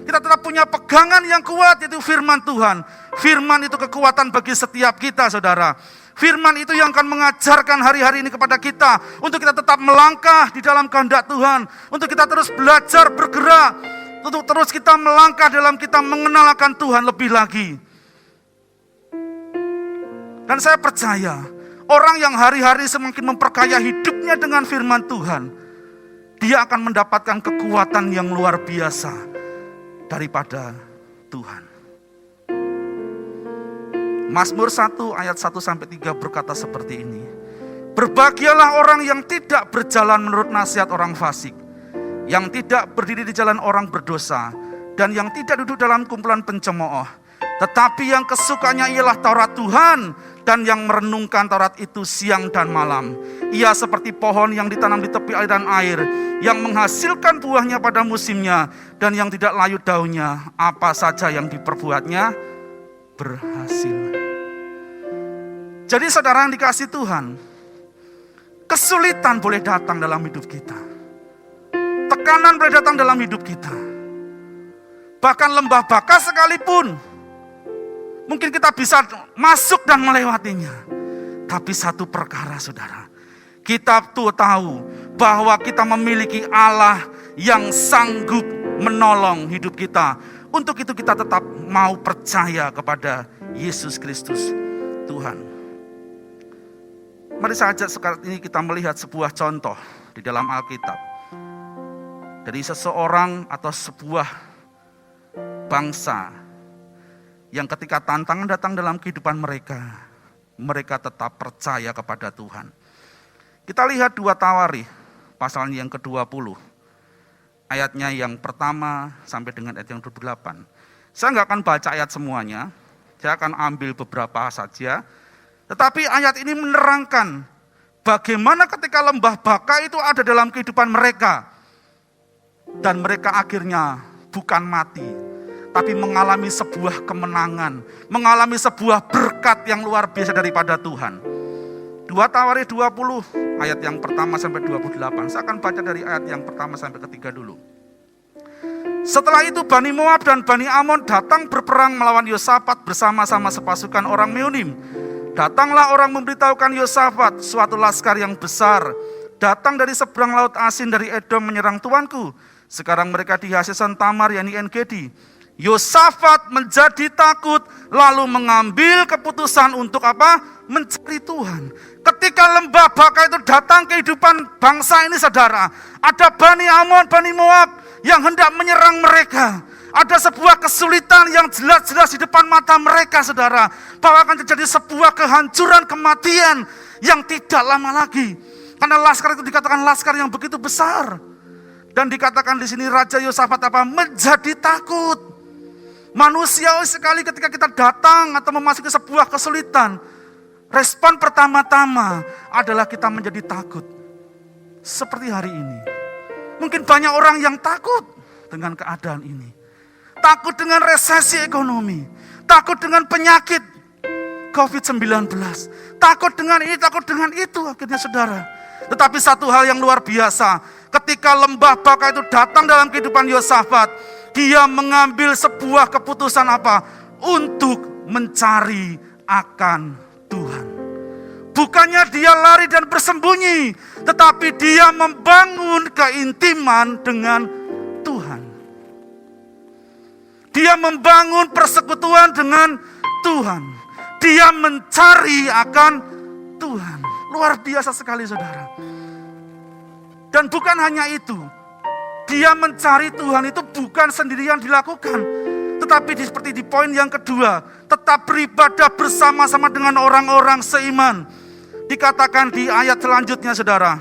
kita tetap punya pegangan yang kuat, yaitu firman Tuhan. Firman itu kekuatan bagi setiap kita saudara. Firman itu yang akan mengajarkan hari-hari ini kepada kita, untuk kita tetap melangkah di dalam kehendak Tuhan, untuk kita terus belajar bergerak, untuk terus kita melangkah dalam kita mengenal akan Tuhan lebih lagi. Dan saya percaya, orang yang hari-hari semakin memperkaya hidupnya dengan firman Tuhan, dia akan mendapatkan kekuatan yang luar biasa daripada Tuhan. Mazmur 1 ayat 1-3 berkata seperti ini. Berbahagialah orang yang tidak berjalan menurut nasihat orang fasik, yang tidak berdiri di jalan orang berdosa, dan yang tidak duduk dalam kumpulan pencemooh. Tetapi yang kesukaannya ialah Taurat Tuhan, dan yang merenungkan Taurat itu siang dan malam. Ia seperti pohon yang ditanam di tepi aliran air, yang menghasilkan buahnya pada musimnya, dan yang tidak layu daunnya. Apa saja yang diperbuatnya berhasil. Jadi saudara yang dikasihi Tuhan, kesulitan boleh datang dalam hidup kita. Tekanan boleh datang dalam hidup kita. Bahkan lembah baka sekalipun, mungkin kita bisa masuk dan melewatinya. Tapi satu perkara saudara, kita tuh tahu bahwa kita memiliki Allah yang sanggup menolong hidup kita. Untuk itu kita tetap mau percaya kepada Yesus Kristus Tuhan. Mari saja sekarang ini kita melihat sebuah contoh di dalam Alkitab. Dari seseorang atau sebuah bangsa yang ketika tantangan datang dalam kehidupan mereka, mereka tetap percaya kepada Tuhan. Kita lihat 2 Tawarikh, pasal yang ke-20. Ayatnya yang pertama sampai dengan ayat yang 28. Saya nggak akan baca ayat semuanya, saya akan ambil beberapa saja. Tetapi ayat ini menerangkan bagaimana ketika lembah baka itu ada dalam kehidupan mereka. Dan mereka akhirnya bukan mati, tapi mengalami sebuah kemenangan, mengalami sebuah berkat yang luar biasa daripada Tuhan. 2 Tawarikh 20 ayat yang pertama sampai 28. Saya akan baca dari ayat yang pertama sampai ketiga dulu. Setelah itu Bani Moab dan Bani Amon datang berperang melawan Yosafat bersama-sama sepasukan orang Meonim. Datanglah orang memberitahukan Yosafat, suatu laskar yang besar datang dari seberang laut Asin dari Edom menyerang tuanku. Sekarang mereka di Haseson Tamar, yakni En-Gedi. Yosafat menjadi takut, lalu mengambil keputusan untuk apa? Mencari Tuhan. Ketika lembah baka itu datang kehidupan bangsa ini saudara, ada Bani Amon, Bani Moab yang hendak menyerang mereka. Ada sebuah kesulitan yang jelas-jelas di depan mata mereka saudara, bahwa akan terjadi sebuah kehancuran, kematian yang tidak lama lagi. Karena laskar itu dikatakan laskar yang begitu besar. Dan dikatakan di sini Raja Yosafat apa? Menjadi takut. Manusiawi sekali ketika kita datang atau memasuki sebuah kesulitan, respon pertama-tama adalah kita menjadi takut. Seperti hari ini. Mungkin banyak orang yang takut dengan keadaan ini. Takut dengan resesi ekonomi. Takut dengan penyakit COVID-19. Takut dengan ini, takut dengan itu akhirnya saudara. Tetapi satu hal yang luar biasa, ketika lembah baka itu datang dalam kehidupan Yosafat, dia mengambil sebuah keputusan apa? Untuk mencari akan Tuhan. Bukannya dia lari dan bersembunyi, tetapi dia membangun keintiman dengan Tuhan. Dia membangun persekutuan dengan Tuhan. Dia mencari akan Tuhan. Luar biasa sekali saudara. Dan bukan hanya itu. Dia mencari Tuhan itu bukan sendirian dilakukan. Tetapi seperti di poin yang kedua. Tetap beribadah bersama-sama dengan orang-orang seiman. Dikatakan di ayat selanjutnya saudara.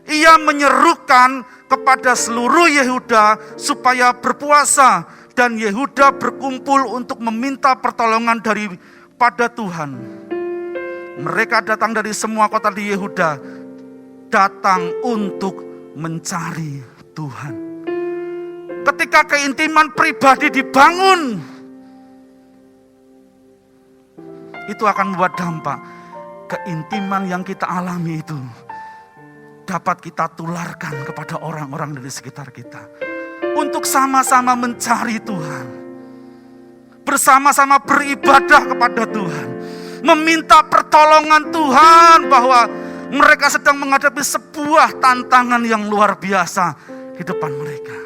Ia menyerukan kepada seluruh Yehuda supaya berpuasa. Dan Yehuda berkumpul untuk meminta pertolongan daripada Tuhan. Mereka datang dari semua kota di Yehuda, datang untuk mencari Tuhan. Ketika keintiman pribadi dibangun, itu akan membuat dampak. Keintiman yang kita alami itu dapat kita tularkan kepada orang-orang dari sekitar kita. Untuk sama-sama mencari Tuhan. Bersama-sama beribadah kepada Tuhan. Meminta pertolongan Tuhan bahwa mereka sedang menghadapi sebuah tantangan yang luar biasa di depan mereka.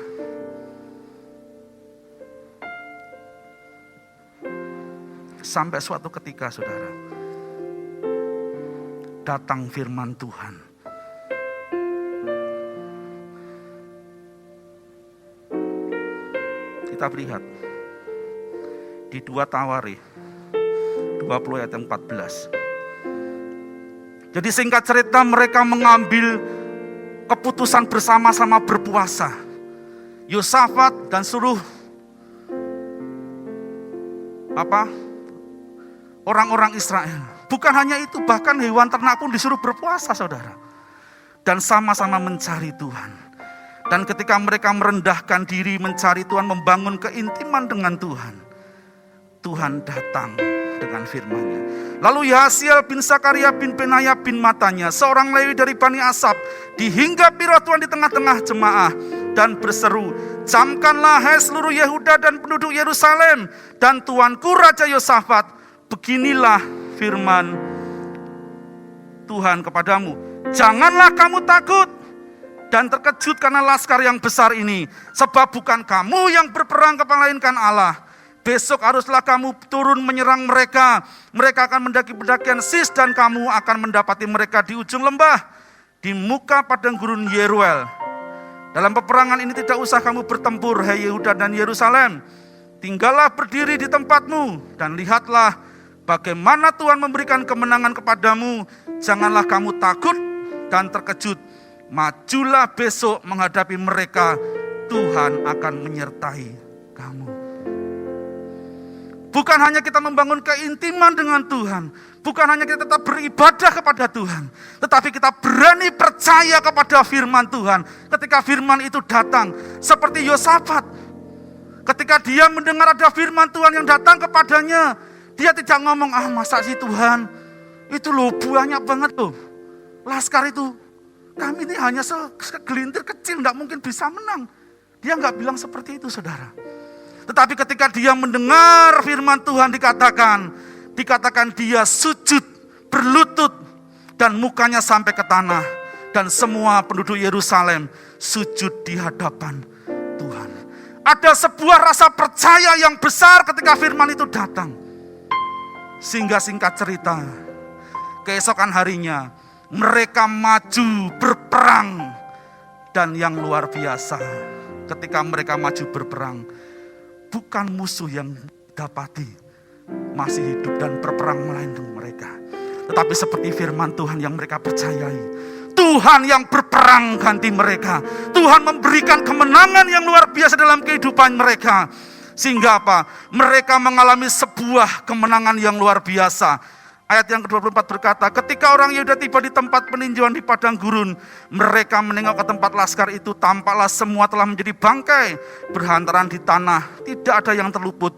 Sampai suatu ketika saudara, datang firman Tuhan. Kita lihat di 2 Tawarikh 20 ayat yang 14. Jadi singkat cerita mereka mengambil keputusan bersama-sama berpuasa. Yosafat dan seluruh orang-orang Israel. Bukan hanya itu, bahkan hewan ternak pun disuruh berpuasa, saudara. Dan sama-sama mencari Tuhan. Dan ketika mereka merendahkan diri mencari Tuhan, membangun keintiman dengan Tuhan, Tuhan datang dengan firman-Nya. Lalu Yahasiel bin Sakaria bin Benaya bin Matanya, seorang Lewi dari Bani Asaf, dihinggapi roh Tuhan di tengah-tengah jemaah dan berseru, "Camkanlah hai seluruh Yehuda dan penduduk Yerusalem dan tuanku Raja Yosafat, beginilah firman Tuhan kepadamu, janganlah kamu takut dan terkejut karena laskar yang besar ini, sebab bukan kamu yang berperang melainkan Allah. Besok haruslah kamu turun menyerang mereka. Mereka akan mendaki pendakian Sis dan kamu akan mendapati mereka di ujung lembah, di muka padang gurun Yeruel. Dalam peperangan ini tidak usah kamu bertempur, hai Yehuda dan Yerusalem. Tinggallah berdiri di tempatmu dan lihatlah bagaimana Tuhan memberikan kemenangan kepadamu. Janganlah kamu takut dan terkejut. Majulah besok menghadapi mereka. Tuhan akan menyertai kamu." Bukan hanya kita membangun keintiman dengan Tuhan, bukan hanya kita tetap beribadah kepada Tuhan, tetapi kita berani percaya kepada firman Tuhan. Ketika firman itu datang, seperti Yosafat, ketika dia mendengar ada firman Tuhan yang datang kepadanya, dia tidak ngomong, masa sih Tuhan, itu loh banyak banget loh, laskar itu, kami ini hanya segelintir kecil, tidak mungkin bisa menang. Dia nggak bilang seperti itu, saudara. Tetapi ketika dia mendengar firman Tuhan dikatakan dia sujud, berlutut, dan mukanya sampai ke tanah. Dan semua penduduk Yerusalem sujud di hadapan Tuhan. Ada sebuah rasa percaya yang besar ketika firman itu datang. Sehingga singkat cerita, keesokan harinya mereka maju berperang. Dan yang luar biasa, ketika mereka maju berperang, bukan musuh yang dapati masih hidup dan berperang melawan mereka, tetapi seperti firman Tuhan yang mereka percayai, Tuhan yang berperang ganti mereka. Tuhan memberikan kemenangan yang luar biasa dalam kehidupan mereka. Sehingga apa? Mereka mengalami sebuah kemenangan yang luar biasa. Ayat yang ke-24 berkata, ketika orang Yehuda tiba di tempat peninjauan di padang gurun, mereka menengok ke tempat laskar itu, tampaklah semua telah menjadi bangkai, berhantaran di tanah, tidak ada yang terluput.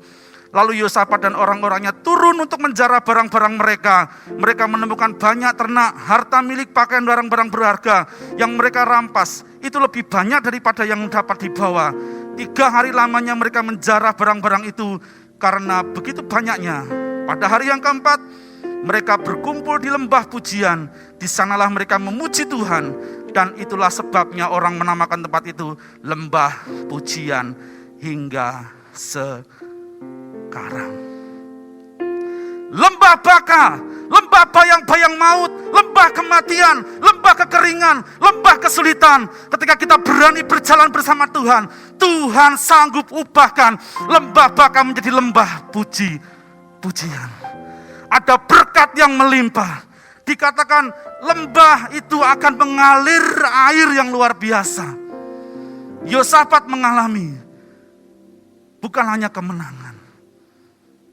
Lalu Yosafat dan orang-orangnya turun untuk menjarah barang-barang mereka. Mereka menemukan banyak ternak, harta milik, pakaian, barang-barang berharga yang mereka rampas. Itu lebih banyak daripada yang dapat dibawa. 3 hari lamanya mereka menjarah barang-barang itu karena begitu banyaknya. Pada hari yang keempat, mereka berkumpul di lembah pujian. Di sanalah mereka memuji Tuhan. Dan itulah sebabnya orang menamakan tempat itu lembah pujian hingga sekarang. Lembah baka, lembah bayang-bayang maut, lembah kematian, lembah kekeringan, lembah kesulitan. Ketika kita berani berjalan bersama Tuhan, Tuhan sanggup ubahkan lembah baka menjadi lembah pujian. Ada berkat yang melimpah. Dikatakan lembah itu akan mengalir air yang luar biasa. Yosafat mengalami bukan hanya kemenangan,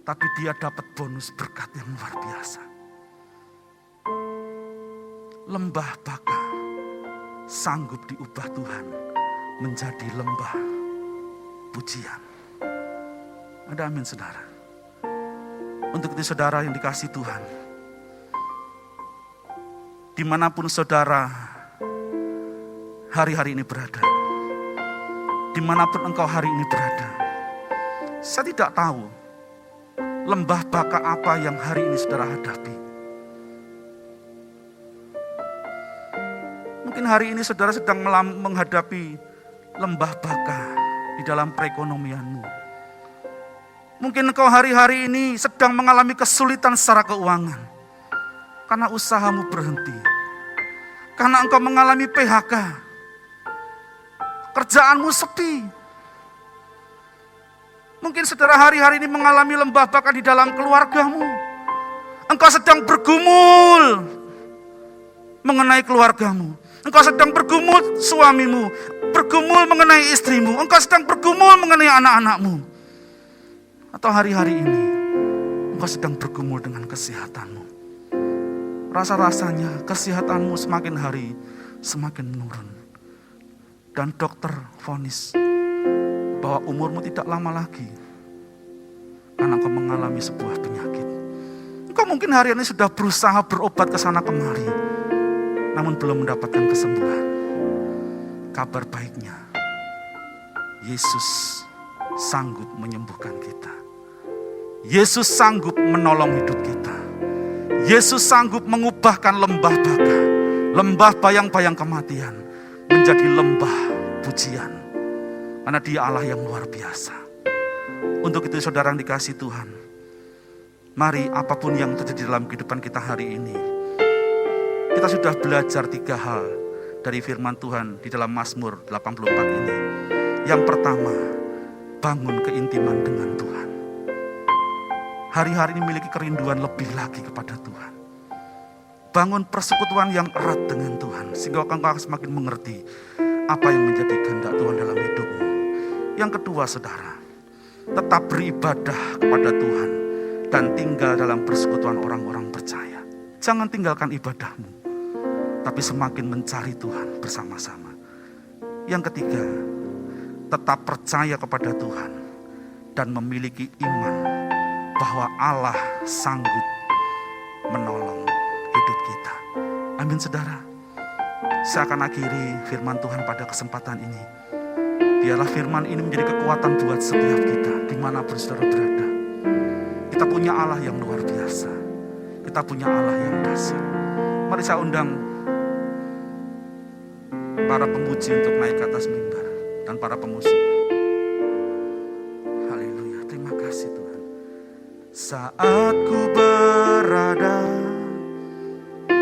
tapi dia dapat bonus berkat yang luar biasa. Lembah baka sanggup diubah Tuhan menjadi lembah pujian. Ada amin, saudara. Untuk itu saudara yang dikasihi Tuhan, dimanapun saudara hari-hari ini berada, dimanapun engkau hari ini berada, saya tidak tahu lembah baka apa yang hari ini saudara hadapi. Mungkin hari ini saudara sedang menghadapi lembah baka di dalam perekonomianmu. Mungkin engkau hari-hari ini sedang mengalami kesulitan secara keuangan. Karena usahamu berhenti. Karena engkau mengalami PHK. Kerjaanmu sepi. Mungkin saudara hari-hari ini mengalami lembah baka di dalam keluargamu. Engkau sedang bergumul mengenai keluargamu. Engkau sedang bergumul suamimu, bergumul mengenai istrimu, engkau sedang bergumul mengenai anak-anakmu. Atau hari-hari ini engkau sedang bergumul dengan kesehatanmu. Rasa-rasanya kesehatanmu semakin hari semakin menurun. Dan dokter vonis bahwa umurmu tidak lama lagi karena engkau mengalami sebuah penyakit. Engkau mungkin hari ini sudah berusaha berobat ke sana kemari, namun belum mendapatkan kesembuhan. Kabar baiknya, Yesus sanggup menyembuhkan kita. Yesus sanggup menolong hidup kita. Yesus sanggup mengubahkan lembah baka, lembah bayang-bayang kematian, menjadi lembah pujian. Karena Dia Allah yang luar biasa. Untuk itu saudara yang dikasihi Tuhan, mari apapun yang terjadi dalam kehidupan kita hari ini, kita sudah belajar 3 hal dari firman Tuhan di dalam Mazmur 84 ini. Yang pertama, bangun keintiman dengan Tuhan. Hari-hari ini memiliki kerinduan lebih lagi kepada Tuhan. Bangun persekutuan yang erat dengan Tuhan, sehingga engkau semakin mengerti apa yang menjadi kehendak Tuhan dalam hidupmu. Yang kedua saudara, tetap beribadah kepada Tuhan dan tinggal dalam persekutuan orang-orang percaya. Jangan tinggalkan ibadahmu, tapi semakin mencari Tuhan bersama-sama. Yang ketiga, tetap percaya kepada Tuhan dan memiliki iman bahwa Allah sanggup menolong hidup kita. Amin saudara. Saya akan akhiri firman Tuhan pada kesempatan ini. Biarlah firman ini menjadi kekuatan buat setiap kita dimanapun saudara berada. Kita punya Allah yang luar biasa. Kita punya Allah yang dahsyat. Mari saya undang para pemuji untuk naik ke atas mimbar dan para pemusik. Haleluya, terima kasih Tuhan. Saat ku berada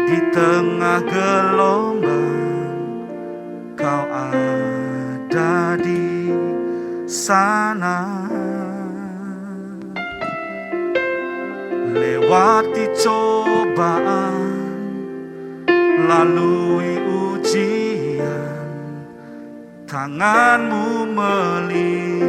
di tengah gelombang, Kau ada di sana. Lewati cobaan, lalui ujian, tanganmu melingkupiku,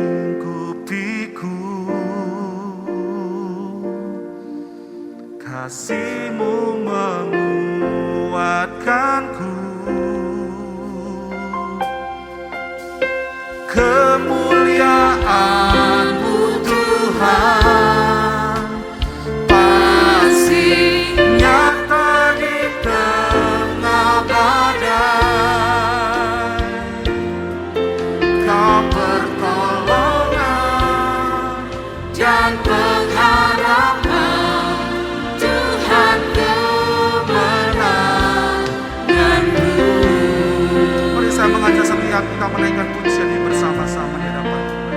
kasihmu menguatkanku. Kemuliaan-Mu Tuhan pasti nyata di tengah badai. Kau pertolongan dan pengharapan, Tuhan kemenanganmu. Mari saya mengajak setiap kita menaikkan pujian ini bersama-sama di hadapan Tuhan.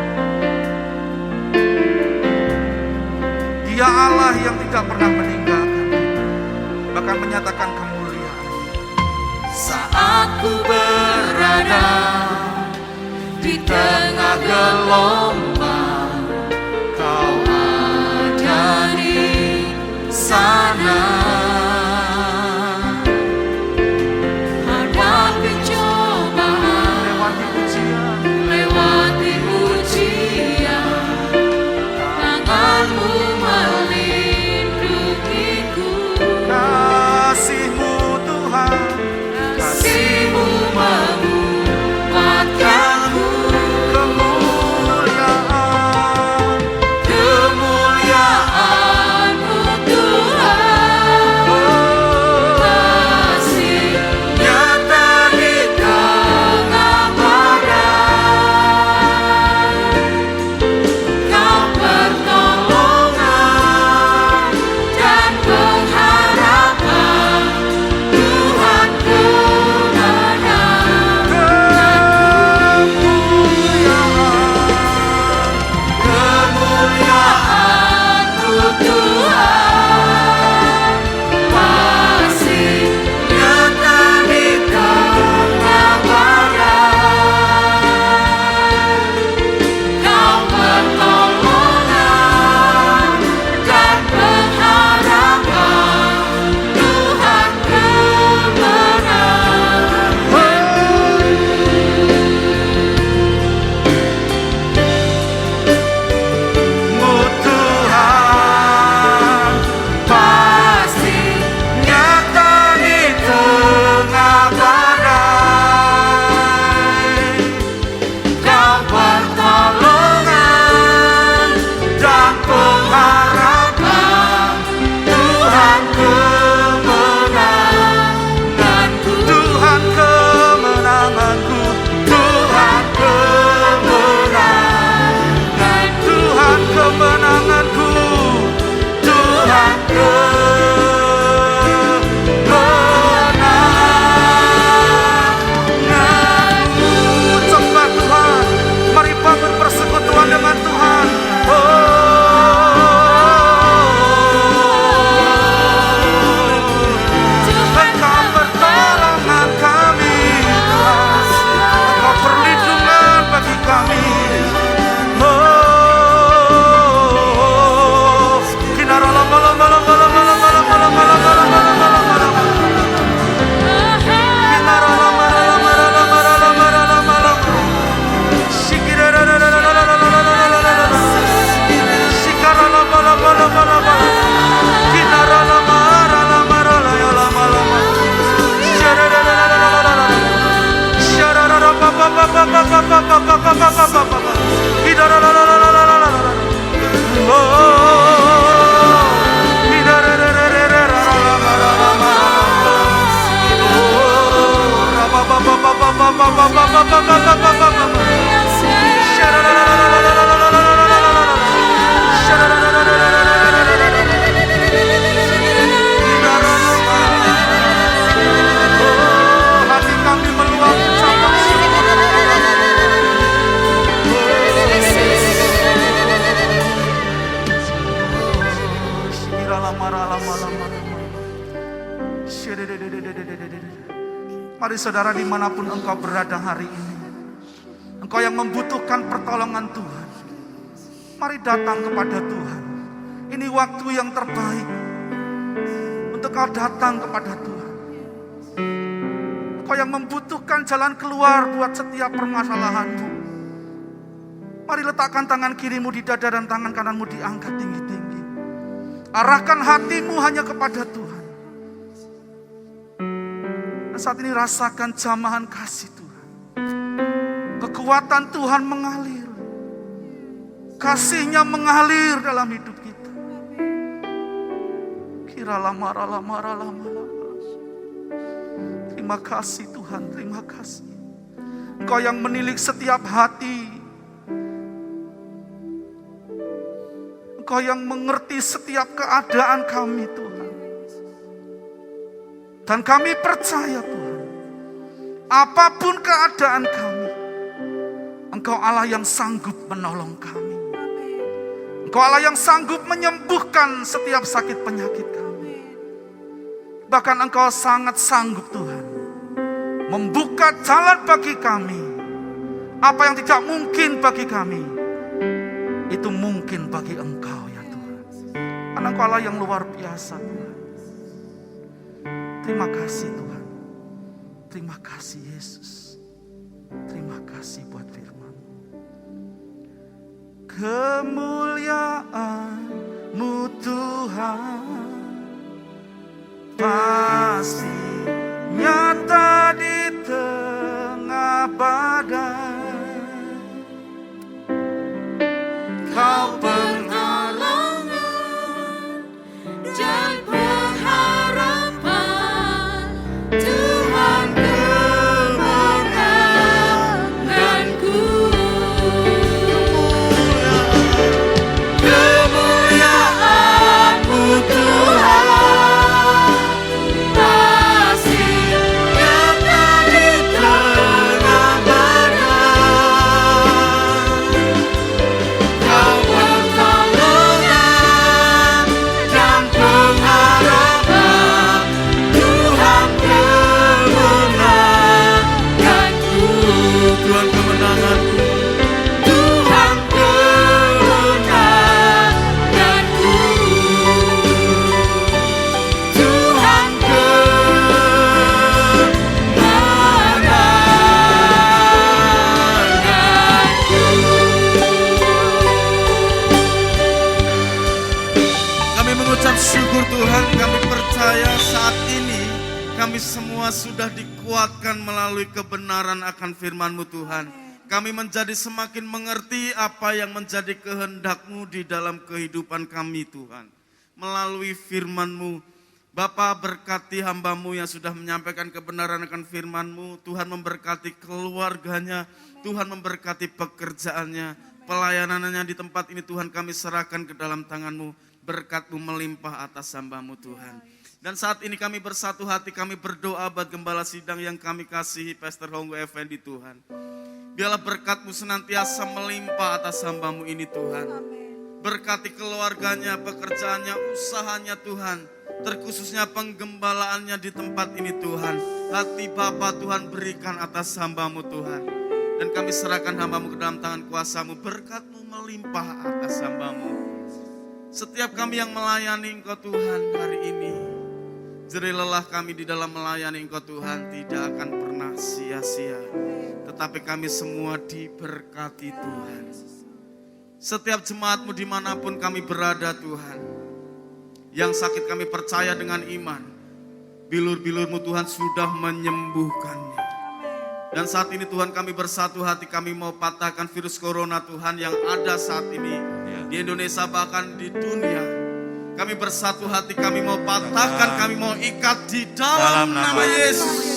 Dia Allah yang tidak pernah meninggalkan kita, bahkan menyatakan kemuliaan. Saat ku berada di tengah gelombang, Kau ada di sana. Hadapi cobaan, lewati ujian, tanganmu melindungiku. Kasih-Mu Tuhan, kasih-Mu menguatkanku. Kemuliaan Hati kami meluap ucapan Mari saudara, dimanapun engkau berada hari ini, engkau yang membutuhkan pertolongan Tuhan, mari datang kepada Tuhan. Ini waktu yang terbaik untuk kau datang kepada Tuhan. Engkau yang membutuhkan jalan keluar buat setiap permasalahanmu, mari letakkan tangan kirimu di dada dan tangan kananmu diangkat tinggi-tinggi. Arahkan hatimu hanya kepada Tuhan. Dan saat ini rasakan jamahan kasih Tuhan. Kekuatan Tuhan mengalir. Kasih-Nya mengalir dalam hidup kita. Terima kasih Tuhan, terima kasih. Engkau yang menilik setiap hati. Engkau yang mengerti setiap keadaan kami Tuhan. Dan kami percaya Tuhan, apapun keadaan kami, Engkau Allah yang sanggup menolong kami. Engkau Allah yang sanggup menyembuhkan setiap sakit penyakit kami. Bahkan Engkau sangat sanggup Tuhan, membuka jalan bagi kami. Apa yang tidak mungkin bagi kami, itu mungkin bagi Engkau ya Tuhan. Karena Engkau Allah yang luar biasa Tuhan. Terima kasih Tuhan. Terima kasih Yesus. Terima kasih buat firman. Kemuliaan-Mu Tuhan pasti nyata di tengah badai. Kau Pertolongan dan pengharapan, Tuhan kemenanganku. Kemuliaan-Mu Tuhan pasti nyata di tengah badai. Kau pertolongan dan pengharapan, Tuhan kemenanganku. Tuhan kemenanganku. Tuhan kemenanganku. Tuhan kemenanganku. Kami mengucap syukur Tuhan, kami percaya saat ini kami semua sudah dikuatkan melalui kebenaran akan firman-Mu Tuhan. Kami menjadi semakin mengerti apa yang menjadi kehendak-Mu di dalam kehidupan kami Tuhan. Melalui firman-Mu, Bapa berkati hamba-Mu yang sudah menyampaikan kebenaran akan firman-Mu. Tuhan memberkati keluarganya, Tuhan memberkati pekerjaannya, pelayanannya di tempat ini Tuhan kami serahkan ke dalam tangan-Mu. Berkat-Mu melimpah atas hamba-Mu Tuhan. Dan saat ini kami bersatu hati, kami berdoa buat gembala sidang yang kami kasihi, Pastor Honggo Effendi Tuhan. Biarlah berkat-Mu senantiasa melimpah atas hamba-Mu ini Tuhan. Berkati keluarganya, pekerjaannya, usahanya Tuhan. Terkhususnya penggembalaannya di tempat ini Tuhan. Hati Bapa Tuhan berikan atas hamba-Mu Tuhan. Dan kami serahkan hamba-Mu ke dalam tangan kuasa-Mu. Berkat-Mu melimpah atas hamba-Mu. Setiap kami yang melayani Engkau Tuhan hari ini, jerih lelah kami di dalam melayani Engkau Tuhan tidak akan pernah sia-sia. Tetapi kami semua diberkati Tuhan. Setiap jemaat-Mu dimanapun kami berada Tuhan. Yang sakit kami percaya dengan iman. Bilur-bilur-Mu Tuhan sudah menyembuhkannya. Dan saat ini Tuhan kami bersatu hati, kami mau patahkan virus corona Tuhan yang ada saat ini di Indonesia bahkan di dunia. Kami bersatu hati, kami mau patahkan, kami mau ikat di dalam nama Yesus.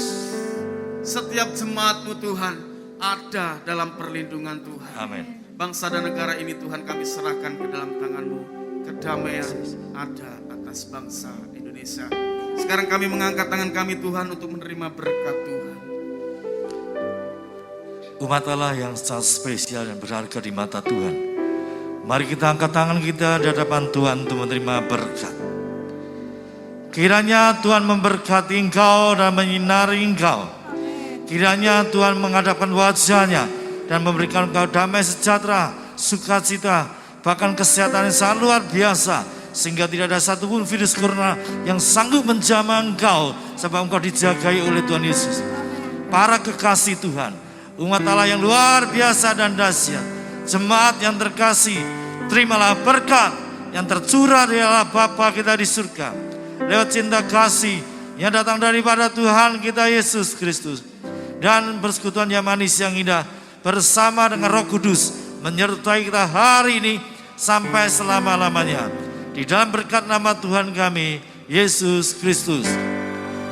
Setiap jemaat-Mu Tuhan ada dalam perlindungan Tuhan. Amin. Bangsa dan negara ini Tuhan kami serahkan ke dalam tangan-Mu. Kedamaian ada atas bangsa Indonesia. Sekarang kami mengangkat tangan kami Tuhan untuk menerima berkat Tuhan. Umat Allah yang sangat spesial dan berharga di mata Tuhan. Mari kita angkat tangan kita di hadapan Tuhan untuk menerima berkat. Kiranya Tuhan memberkati engkau dan menyinari engkau. Kiranya Tuhan menghadapkan wajahnya dan memberikan engkau damai sejahtera, sukacita, bahkan kesehatan yang sangat luar biasa. Sehingga tidak ada satupun virus corona yang sanggup menjamah engkau, sebab engkau dijagai oleh Tuhan Yesus. Para kekasih Tuhan, umat Allah yang luar biasa dan dahsyat, jemaat yang terkasih, terimalah berkat yang tercurah dari Allah Bapa kita di surga, lewat cinta kasih yang datang daripada Tuhan kita Yesus Kristus, dan persekutuan yang manis yang indah bersama dengan Roh Kudus menyertai kita hari ini sampai selama-lamanya. Di dalam berkat nama Tuhan kami, Yesus Kristus.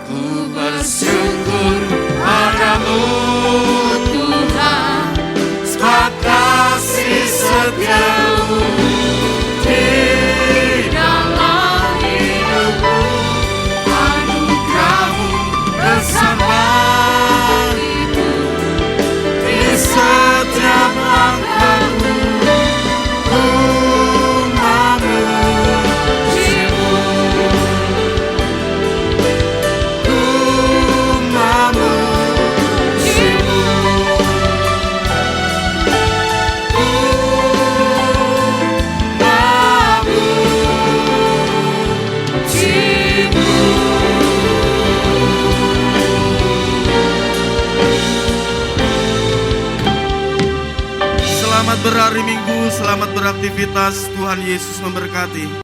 Ku bersyukur padamu Tuhan, sebab kasih setiamu di dalam hidupku, anugerahmu bersama itu di setiap langkahku. Ku memujimu, ku memujimu, ku Selamat berhari Minggu, selamat beraktivitas. Tuhan Yesus memberkati.